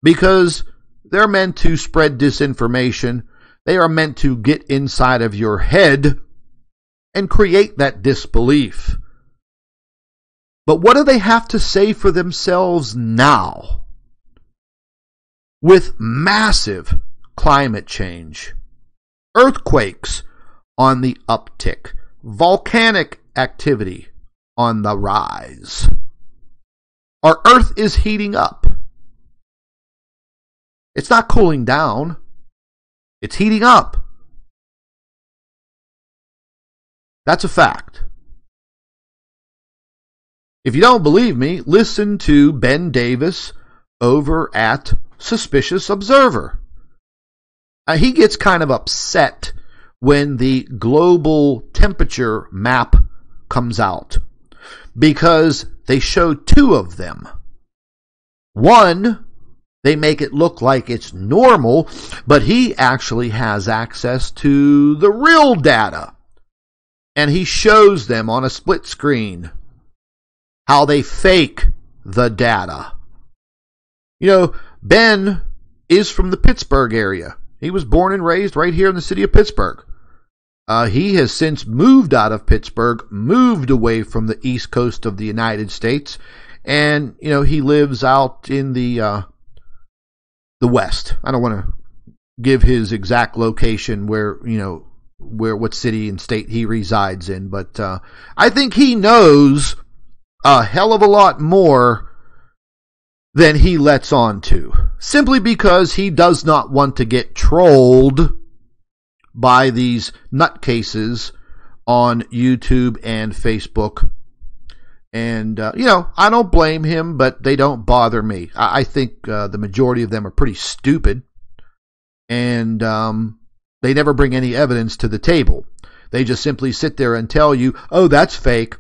Because they're meant to spread disinformation. They are meant to get inside of your head and create that disbelief. But what do they have to say for themselves now? With massive climate change, earthquakes on the uptick, volcanic activity on the rise, our Earth is heating up. It's not cooling down. It's heating up. That's a fact. If you don't believe me, listen to Ben Davis over at Suspicious Observer. He gets kind of upset when the global temperature map comes out because they show 2 of them. One, they make it look like it's normal, but he actually has access to the real data. And he shows them on a split screen how they fake the data. You know, Ben is from the Pittsburgh area. He was born and raised right here in the city of Pittsburgh. He has since moved out of Pittsburgh, moved away from the east coast of the United States, and, you know, he lives out in the West. I don't want to give his exact location where, you know, what city and state he resides in, but I think he knows a hell of a lot more than he lets on to, simply because he does not want to get trolled by these nutcases on YouTube and Facebook And, I don't blame him, but they don't bother me. I think the majority of them are pretty stupid. And they never bring any evidence to the table. They just simply sit there and tell you, oh, that's fake.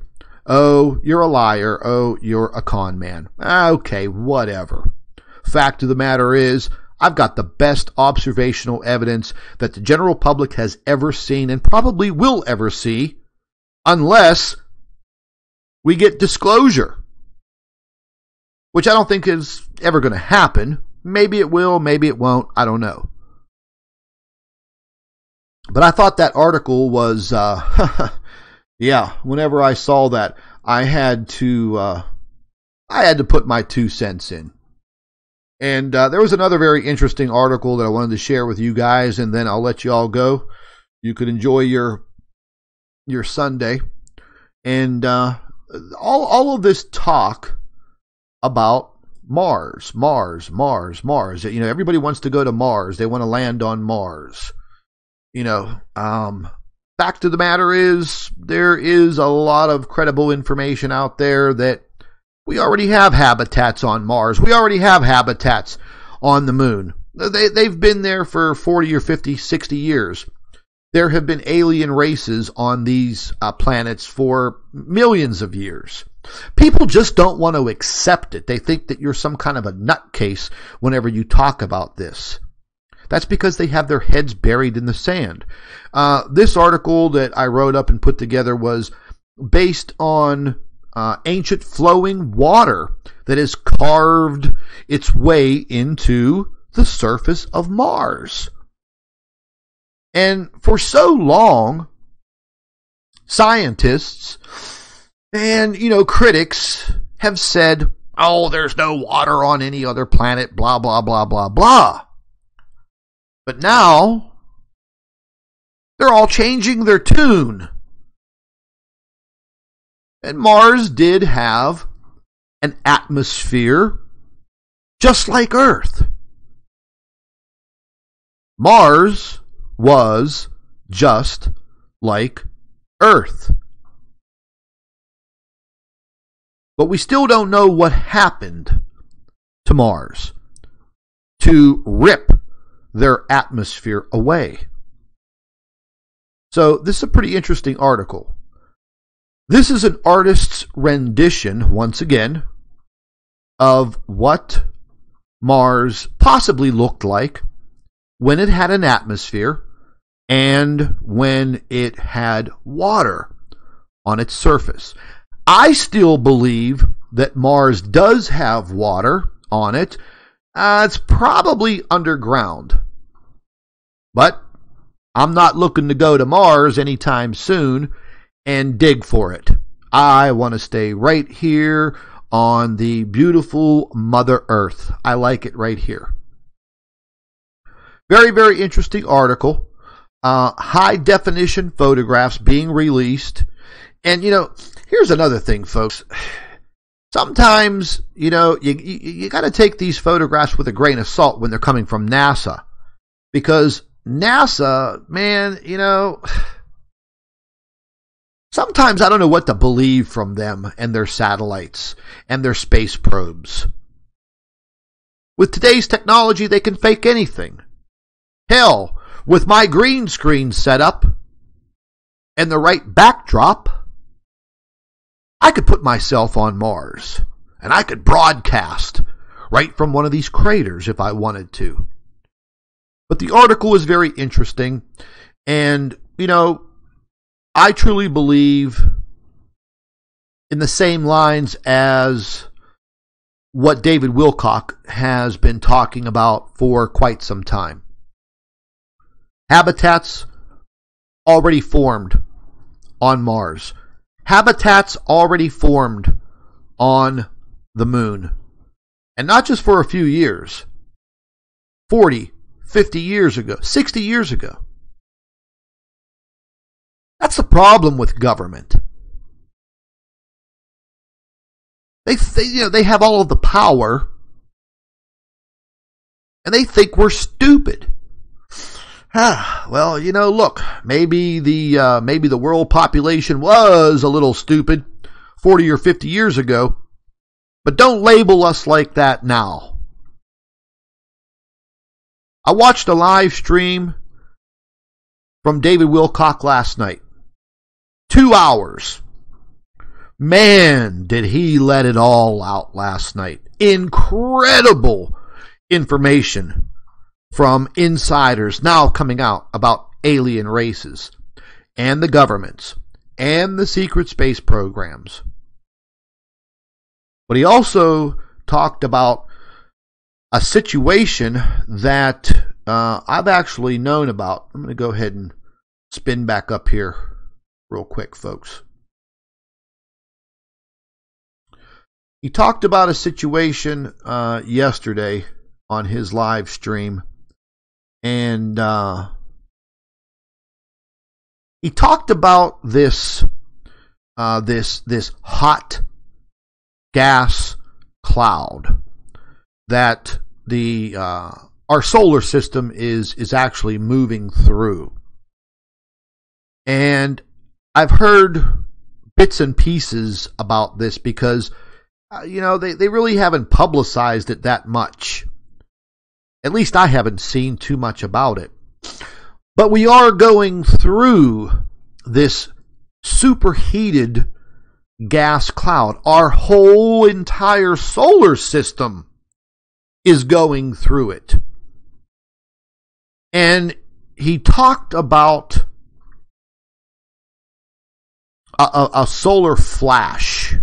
Oh, you're a liar. Oh, you're a con man. Okay, whatever. Fact of the matter is, I've got the best observational evidence that the general public has ever seen and probably will ever see, unless we get disclosure, which I don't think is ever going to happen. Maybe it will, maybe it won't. I don't know. But I thought that article was, yeah, whenever I saw that, I had to put my 2 cents in. And there was another very interesting article that I wanted to share with you guys, and then I'll let you all go. You could enjoy your Sunday. And all of this talk about Mars. Everybody wants to go to Mars. They want to land on Mars. Fact of the matter is, there is a lot of credible information out there that we already have habitats on Mars. We already have habitats on the moon. They've been there for 40 or 50, 60 years. There have been alien races on these planets for millions of years. People just don't want to accept it. They think that you're some kind of a nutcase whenever you talk about this. That's because they have their heads buried in the sand. This article that I wrote up and put together was based on ancient flowing water that has carved its way into the surface of Mars. And for so long, scientists and, critics have said, oh, there's no water on any other planet, blah, blah, blah, blah, blah. But now, they're all changing their tune. And Mars did have an atmosphere just like Earth. Mars was just like Earth. But we still don't know what happened to Mars to rip their atmosphere away. So this is a pretty interesting article. This is an artist's rendition, once again, of what Mars possibly looked like when it had an atmosphere and when it had water on its surface. I still believe that Mars does have water on it. It's probably underground. But I'm not looking to go to Mars anytime soon and dig for it. I want to stay right here on the beautiful Mother Earth. I like it right here. Very, very interesting article. High definition photographs being released. And, here's another thing, folks. Sometimes, you got to take these photographs with a grain of salt when they're coming from NASA. Because NASA, man, sometimes I don't know what to believe from them and their satellites and their space probes. With today's technology, they can fake anything. Hell, with my green screen setup and the right backdrop, I could put myself on Mars and I could broadcast right from one of these craters if I wanted to. But the article is very interesting, and, I truly believe in the same lines as what David Wilcock has been talking about for quite some time. Habitats already formed on Mars. Habitats already formed on the moon. And not just for a few years. 40, 50 years ago, 60 years ago. That's the problem with government. They have all of the power, and they think we're stupid. Well, look, maybe the world population was a little stupid 40 or 50 years ago, but don't label us like that now. I watched a live stream from David Wilcock last night. 2 hours. Man, did he let it all out last night. Incredible information from insiders now coming out about alien races and the governments and the secret space programs. But he also talked about a situation that I've actually known about. I'm going to go ahead and spin back up here real quick, folks. He talked about a situation yesterday on his live stream, and he talked about this hot gas cloud that our solar system is actually moving through. And I've heard bits and pieces about this because they really haven't publicized it that much. At least I haven't seen too much about it. But we are going through this superheated gas cloud. Our whole entire solar system is going through it. And he talked about a solar flash.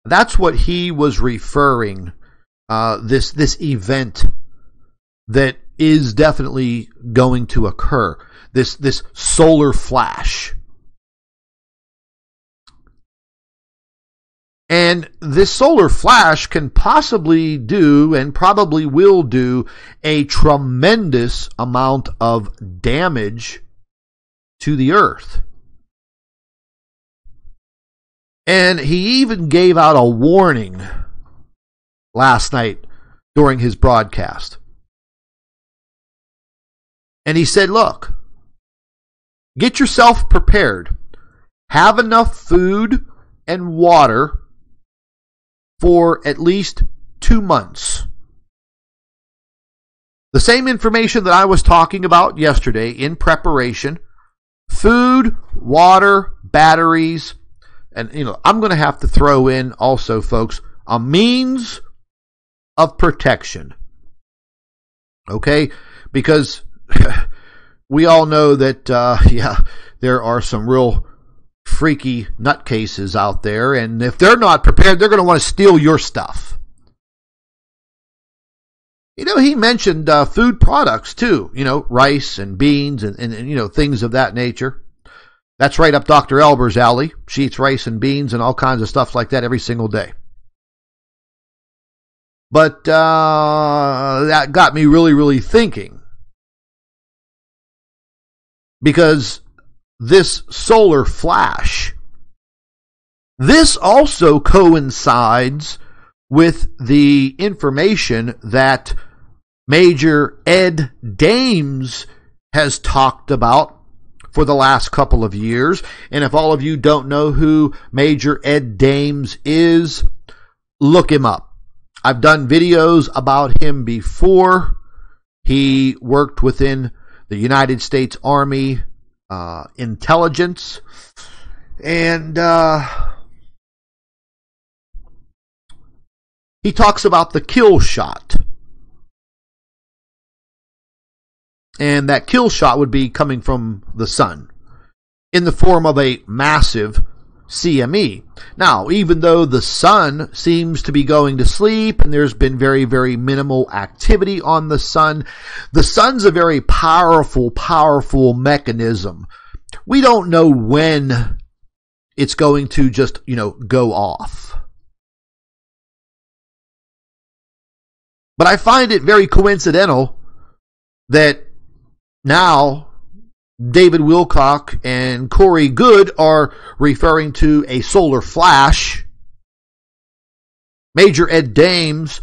That's what he was referring this event that is definitely going to occur. This solar flash. And this solar flash can possibly do, and probably will do, a tremendous amount of damage to the Earth. And he even gave out a warning last night during his broadcast. And he said, look, get yourself prepared. Have enough food and water for at least 2 months. The same information that I was talking about yesterday in preparation. Food, water, batteries. And, I'm going to have to throw in also, folks, a means of protection. Okay? Because we all know that, there are some real freaky nutcases out there. And if they're not prepared, they're going to want to steal your stuff. He mentioned food products too. Rice and beans and things of that nature. That's right up Dr. Albers' alley. She eats rice and beans and all kinds of stuff like that every single day. But that got me really, really thinking. Because this solar flash, this also coincides with the information that Major Ed Dames has talked about for the last couple of years. And if all of you don't know who Major Ed Dames is, look him up. I've done videos about him before. He worked within the United States Army intelligence. And he talks about the kill shot. And that kill shot would be coming from the sun in the form of a massive CME. Now, even though the sun seems to be going to sleep and there's been very, very minimal activity on the sun's a very powerful, powerful mechanism. We don't know when it's going to just, go off. But I find it very coincidental that now David Wilcock and Corey Good are referring to a solar flash. Major Ed Dames,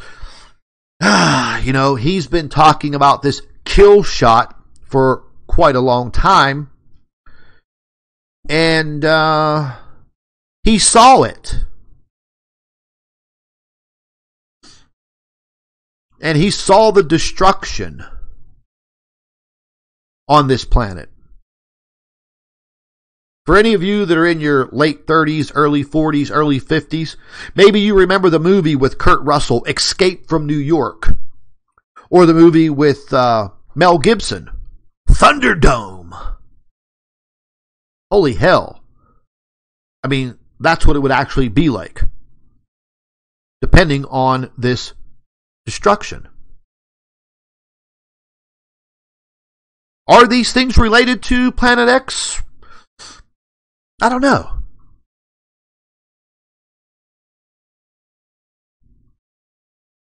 he's been talking about this kill shot for quite a long time. And He saw it. And he saw the destruction on this planet. For any of you that are in your late 30s, early 40s, early 50s, maybe you remember the movie with Kurt Russell, Escape from New York. Or the movie with Mel Gibson, Thunderdome. Holy hell. I mean, that's what it would actually be like, depending on this destruction. Are these things related to Planet X? I don't know.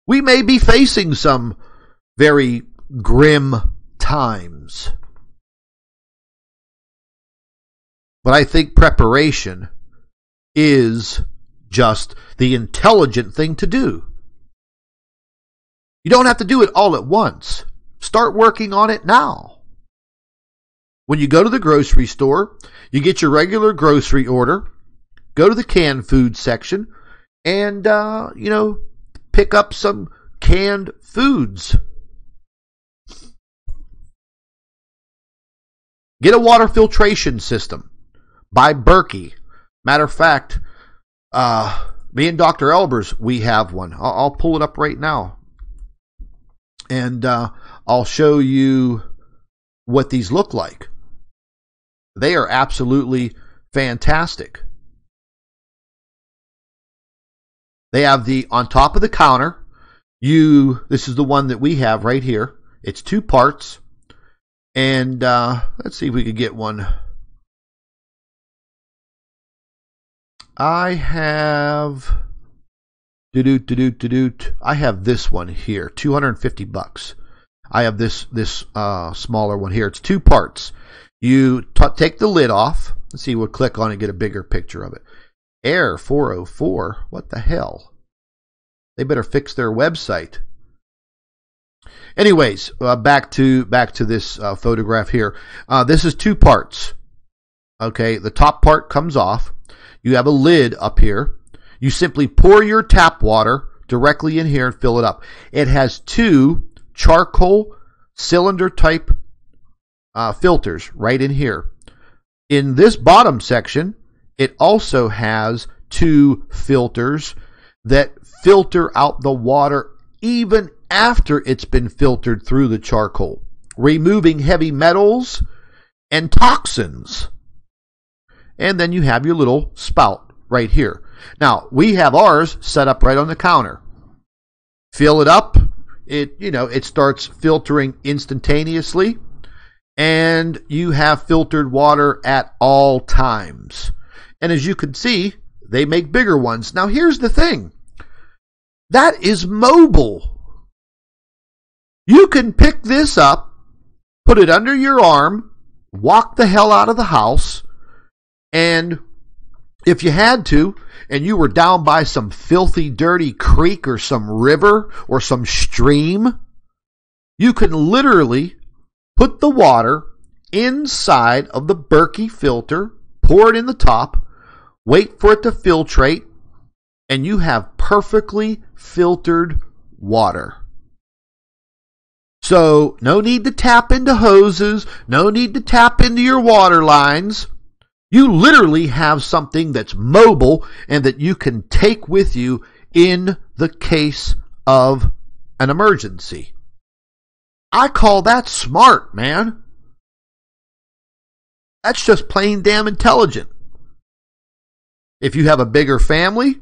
We may be facing some very grim times. But I think preparation is just the intelligent thing to do. You don't have to do it all at once. Start working on it now. When you go to the grocery store, you get your regular grocery order, go to the canned food section, and, pick up some canned foods. Get a water filtration system. By Berkey. Matter of fact, me and Dr. Albers, we have one. I'll pull it up right now. And I'll show you what these look like. They are absolutely fantastic. They have on top of the counter, this is the one that we have right here. It's 2 parts. And let's see if we could get one. I have I have this one here, $250. I have this smaller one here. It's 2 parts. You take the lid off. Let's see, we'll click on it and get a bigger picture of it. Air 404. What the hell? They better fix their website. Anyways, back to this photograph here. This is 2 parts. Okay, the top part comes off. You have a lid up here. You simply pour your tap water directly in here and fill it up. It has 2 charcoal cylinder type filters right in here. In this bottom section, it also has 2 filters that filter out the water even after it's been filtered through the charcoal, removing heavy metals and toxins. And then you have your little spout right here. Now, we have ours set up right on the counter. Fill it up. It starts filtering instantaneously. And you have filtered water at all times. And as you can see, they make bigger ones. Now, here's the thing. That is mobile. You can pick this up, put it under your arm, walk the hell out of the house, and if you had to, and you were down by some filthy, dirty creek or some river or some stream, you can literally put the water inside of the Berkey filter, pour it in the top, wait for it to filtrate, and you have perfectly filtered water. So, no need to tap into hoses, no need to tap into your water lines. You literally have something that's mobile and that you can take with you in the case of an emergency. I call that smart, man. That's just plain damn intelligent. If you have a bigger family,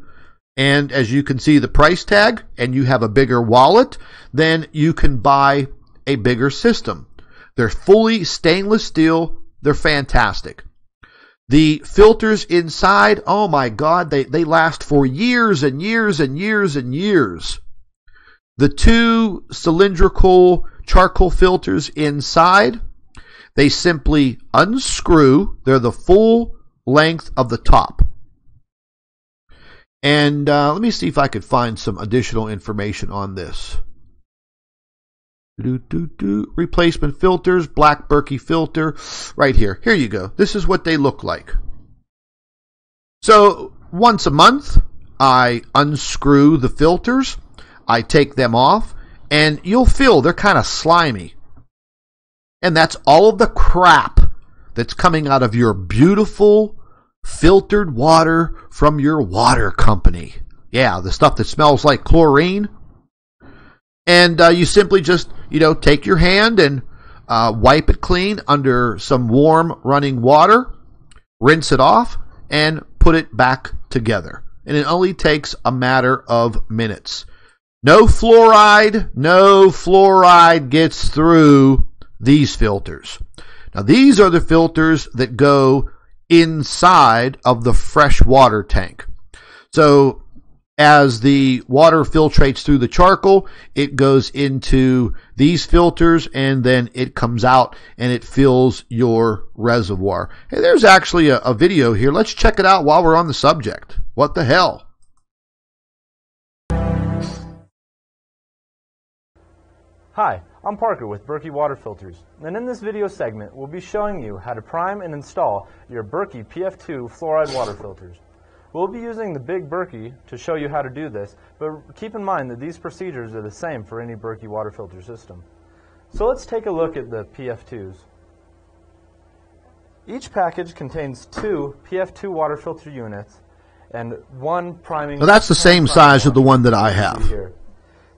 and as you can see the price tag, and you have a bigger wallet, then you can buy a bigger system. They're fully stainless steel. They're fantastic. The filters inside, oh my God, they last for years and years and years and years. The 2 cylindrical charcoal filters inside, they simply unscrew. They're the full length of the top. And let me see if I could find some additional information on this. Replacement filters, black Berkey filter, right here. Here you go. This is what they look like. So once a month, I unscrew the filters, I take them off, and you'll feel they're kind of slimy. And that's all of the crap that's coming out of your beautiful filtered water from your water company. Yeah, the stuff that smells like chlorine. And you simply just, take your hand and wipe it clean under some warm running water, rinse it off, and put it back together. And it only takes a matter of minutes. No fluoride gets through these filters. Now, these are the filters that go inside of the fresh water tank. So, as the water filtrates through the charcoal, it goes into these filters, and then it comes out and it fills your reservoir. Hey, there's actually a video here. Let's check it out while we're on the subject. What the hell? Hi, I'm Parker with Berkey Water Filters, and in this video segment we'll be showing you how to prime and install your Berkey PF2 fluoride water filters. We'll be using the big Berkey to show you how to do this, but keep in mind that these procedures are the same for any Berkey water filter system. So let's take a look at the PF2s. Each package contains 2 PF2 water filter units and 1 priming. Well, that's the same size as the one that I have. Here.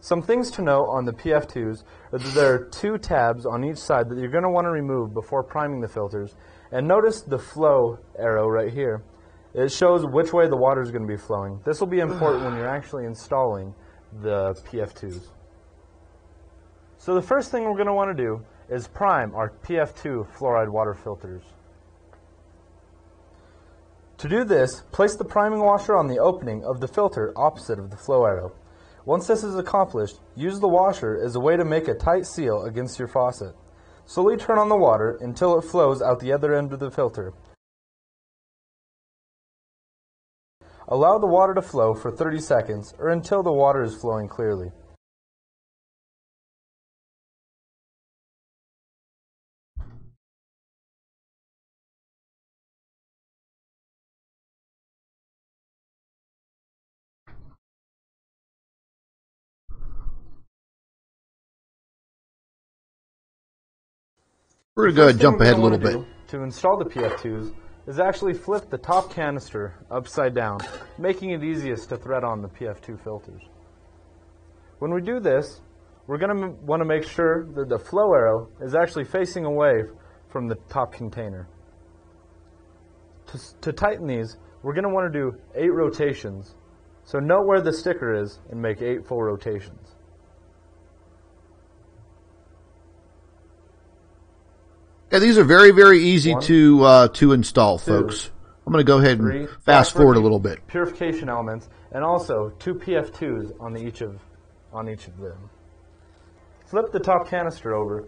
Some things to note on the PF2s are that there are 2 tabs on each side that you're going to want to remove before priming the filters. And notice the flow arrow right here. It shows which way the water is going to be flowing. This will be important when you're actually installing the PF2s. So the first thing we're going to want to do is prime our PF2 fluoride water filters. To do this, place the priming washer on the opening of the filter opposite of the flow arrow. Once this is accomplished, use the washer as a way to make a tight seal against your faucet. Slowly turn on the water until it flows out the other end of the filter. Allow the water to flow for 30 seconds or until the water is flowing clearly. We're going to go ahead and jump ahead a little bit. To install the PF2s is actually flip the top canister upside down, making it easiest to thread on the PF2 filters. When we do this, we're going to want to make sure that the flow arrow is actually facing away from the top container. To tighten these, we're going to want to do 8 rotations. So note where the sticker is and make 8 full rotations. Yeah, these are very, very easy to install, folks. I'm going to go ahead and fast forward a little bit. Purification elements, and also 2 PF2s on each of them. Flip the top canister over,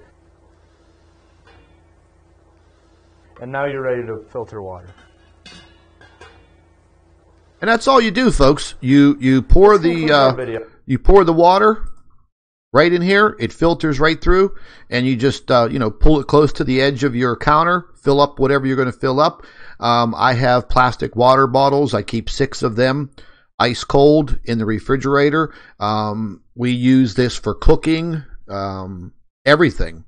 and now you're ready to filter water. And that's all you do, folks. You pour the water right in here. It filters right through, and you just pull it close to the edge of your counter. Fill up whatever you're going to fill up. I have plastic water bottles. I keep 6 of them ice cold in the refrigerator. We use this for cooking, everything.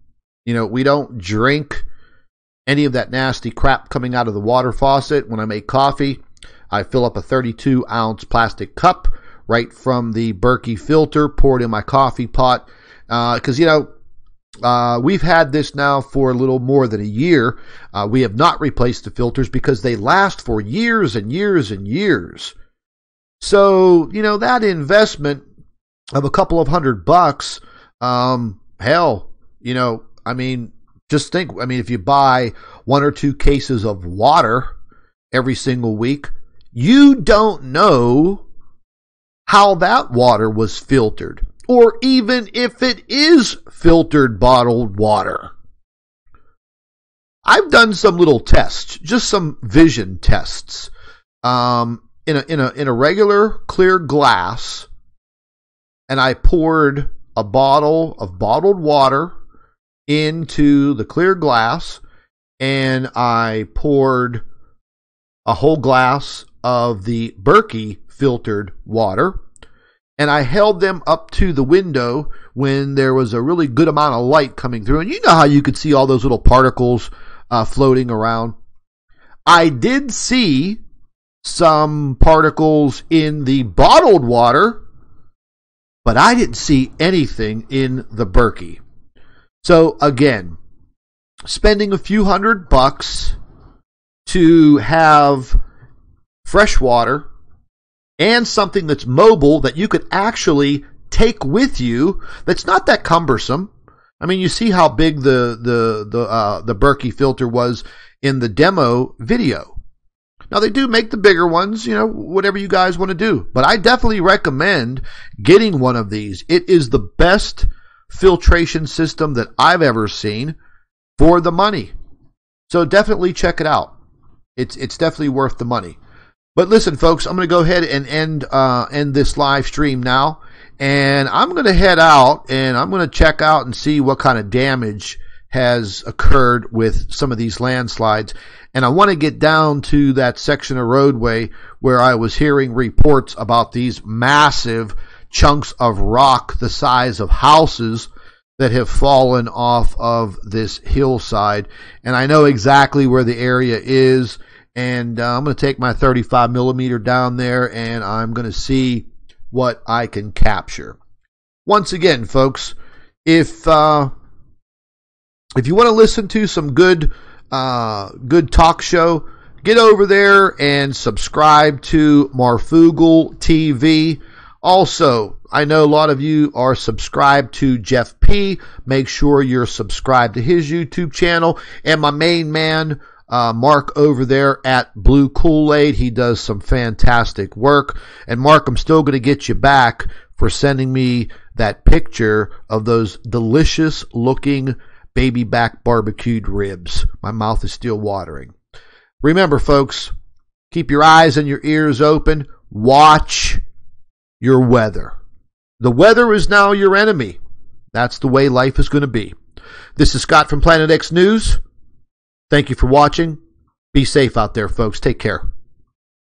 We don't drink any of that nasty crap coming out of the water faucet. When I make coffee, I fill up a 32-ounce plastic cup right from the Berkey filter, pour it in my coffee pot. Because, we've had this now for a little more than a year. We have not replaced the filters because they last for years and years and years. So, that investment of a couple of $100, just think, if you buy 1 or 2 cases of water every single week, you don't know how that water was filtered, or even if it is filtered bottled water. I've done some little tests, just some vision tests, in a regular clear glass, and I poured a bottle of bottled water into the clear glass, and I poured a whole glass of the Berkey filtered water, and I held them up to the window when there was a really good amount of light coming through. And you know how you could see all those little particles floating around. I did see some particles in the bottled water, but I didn't see anything in the Berkey. So again, spending a few $100 to have fresh water and something that's mobile that you could actually take with you, that's not that cumbersome. I mean, you see how big the Berkey filter was in the demo video. Now, they do make the bigger ones, you know, whatever you guys want to do. But I definitely recommend getting one of these. It is the best filtration system that I've ever seen for the money. So definitely check it out. It's definitely worth the money. But listen, folks, I'm going to go ahead and end this live stream now. And I'm going to head out and I'm going to check out and see what kind of damage has occurred with some of these landslides. And I want to get down to that section of roadway where I was hearing reports about these massive chunks of rock the size of houses that have fallen off of this hillside. And I know exactly where the area is. And I'm going to take my 35 millimeter down there and I'm going to see what I can capture. Once again, folks, if you want to listen to some good talk show, get over there and subscribe to Marfugal TV. Also, I know a lot of you are subscribed to Jeff P. Make sure you're subscribed to his YouTube channel. And my main man, Mark over there at Blue Kool-Aid. He does some fantastic work. And Mark, I'm still going to get you back for sending me that picture of those delicious looking baby back barbecued ribs. My mouth is still watering. Remember, folks, keep your eyes and your ears open. Watch your weather. The weather is now your enemy. That's the way life is going to be. This is Scott from Planet X News. Thank you for watching. Be safe out there, folks. Take care.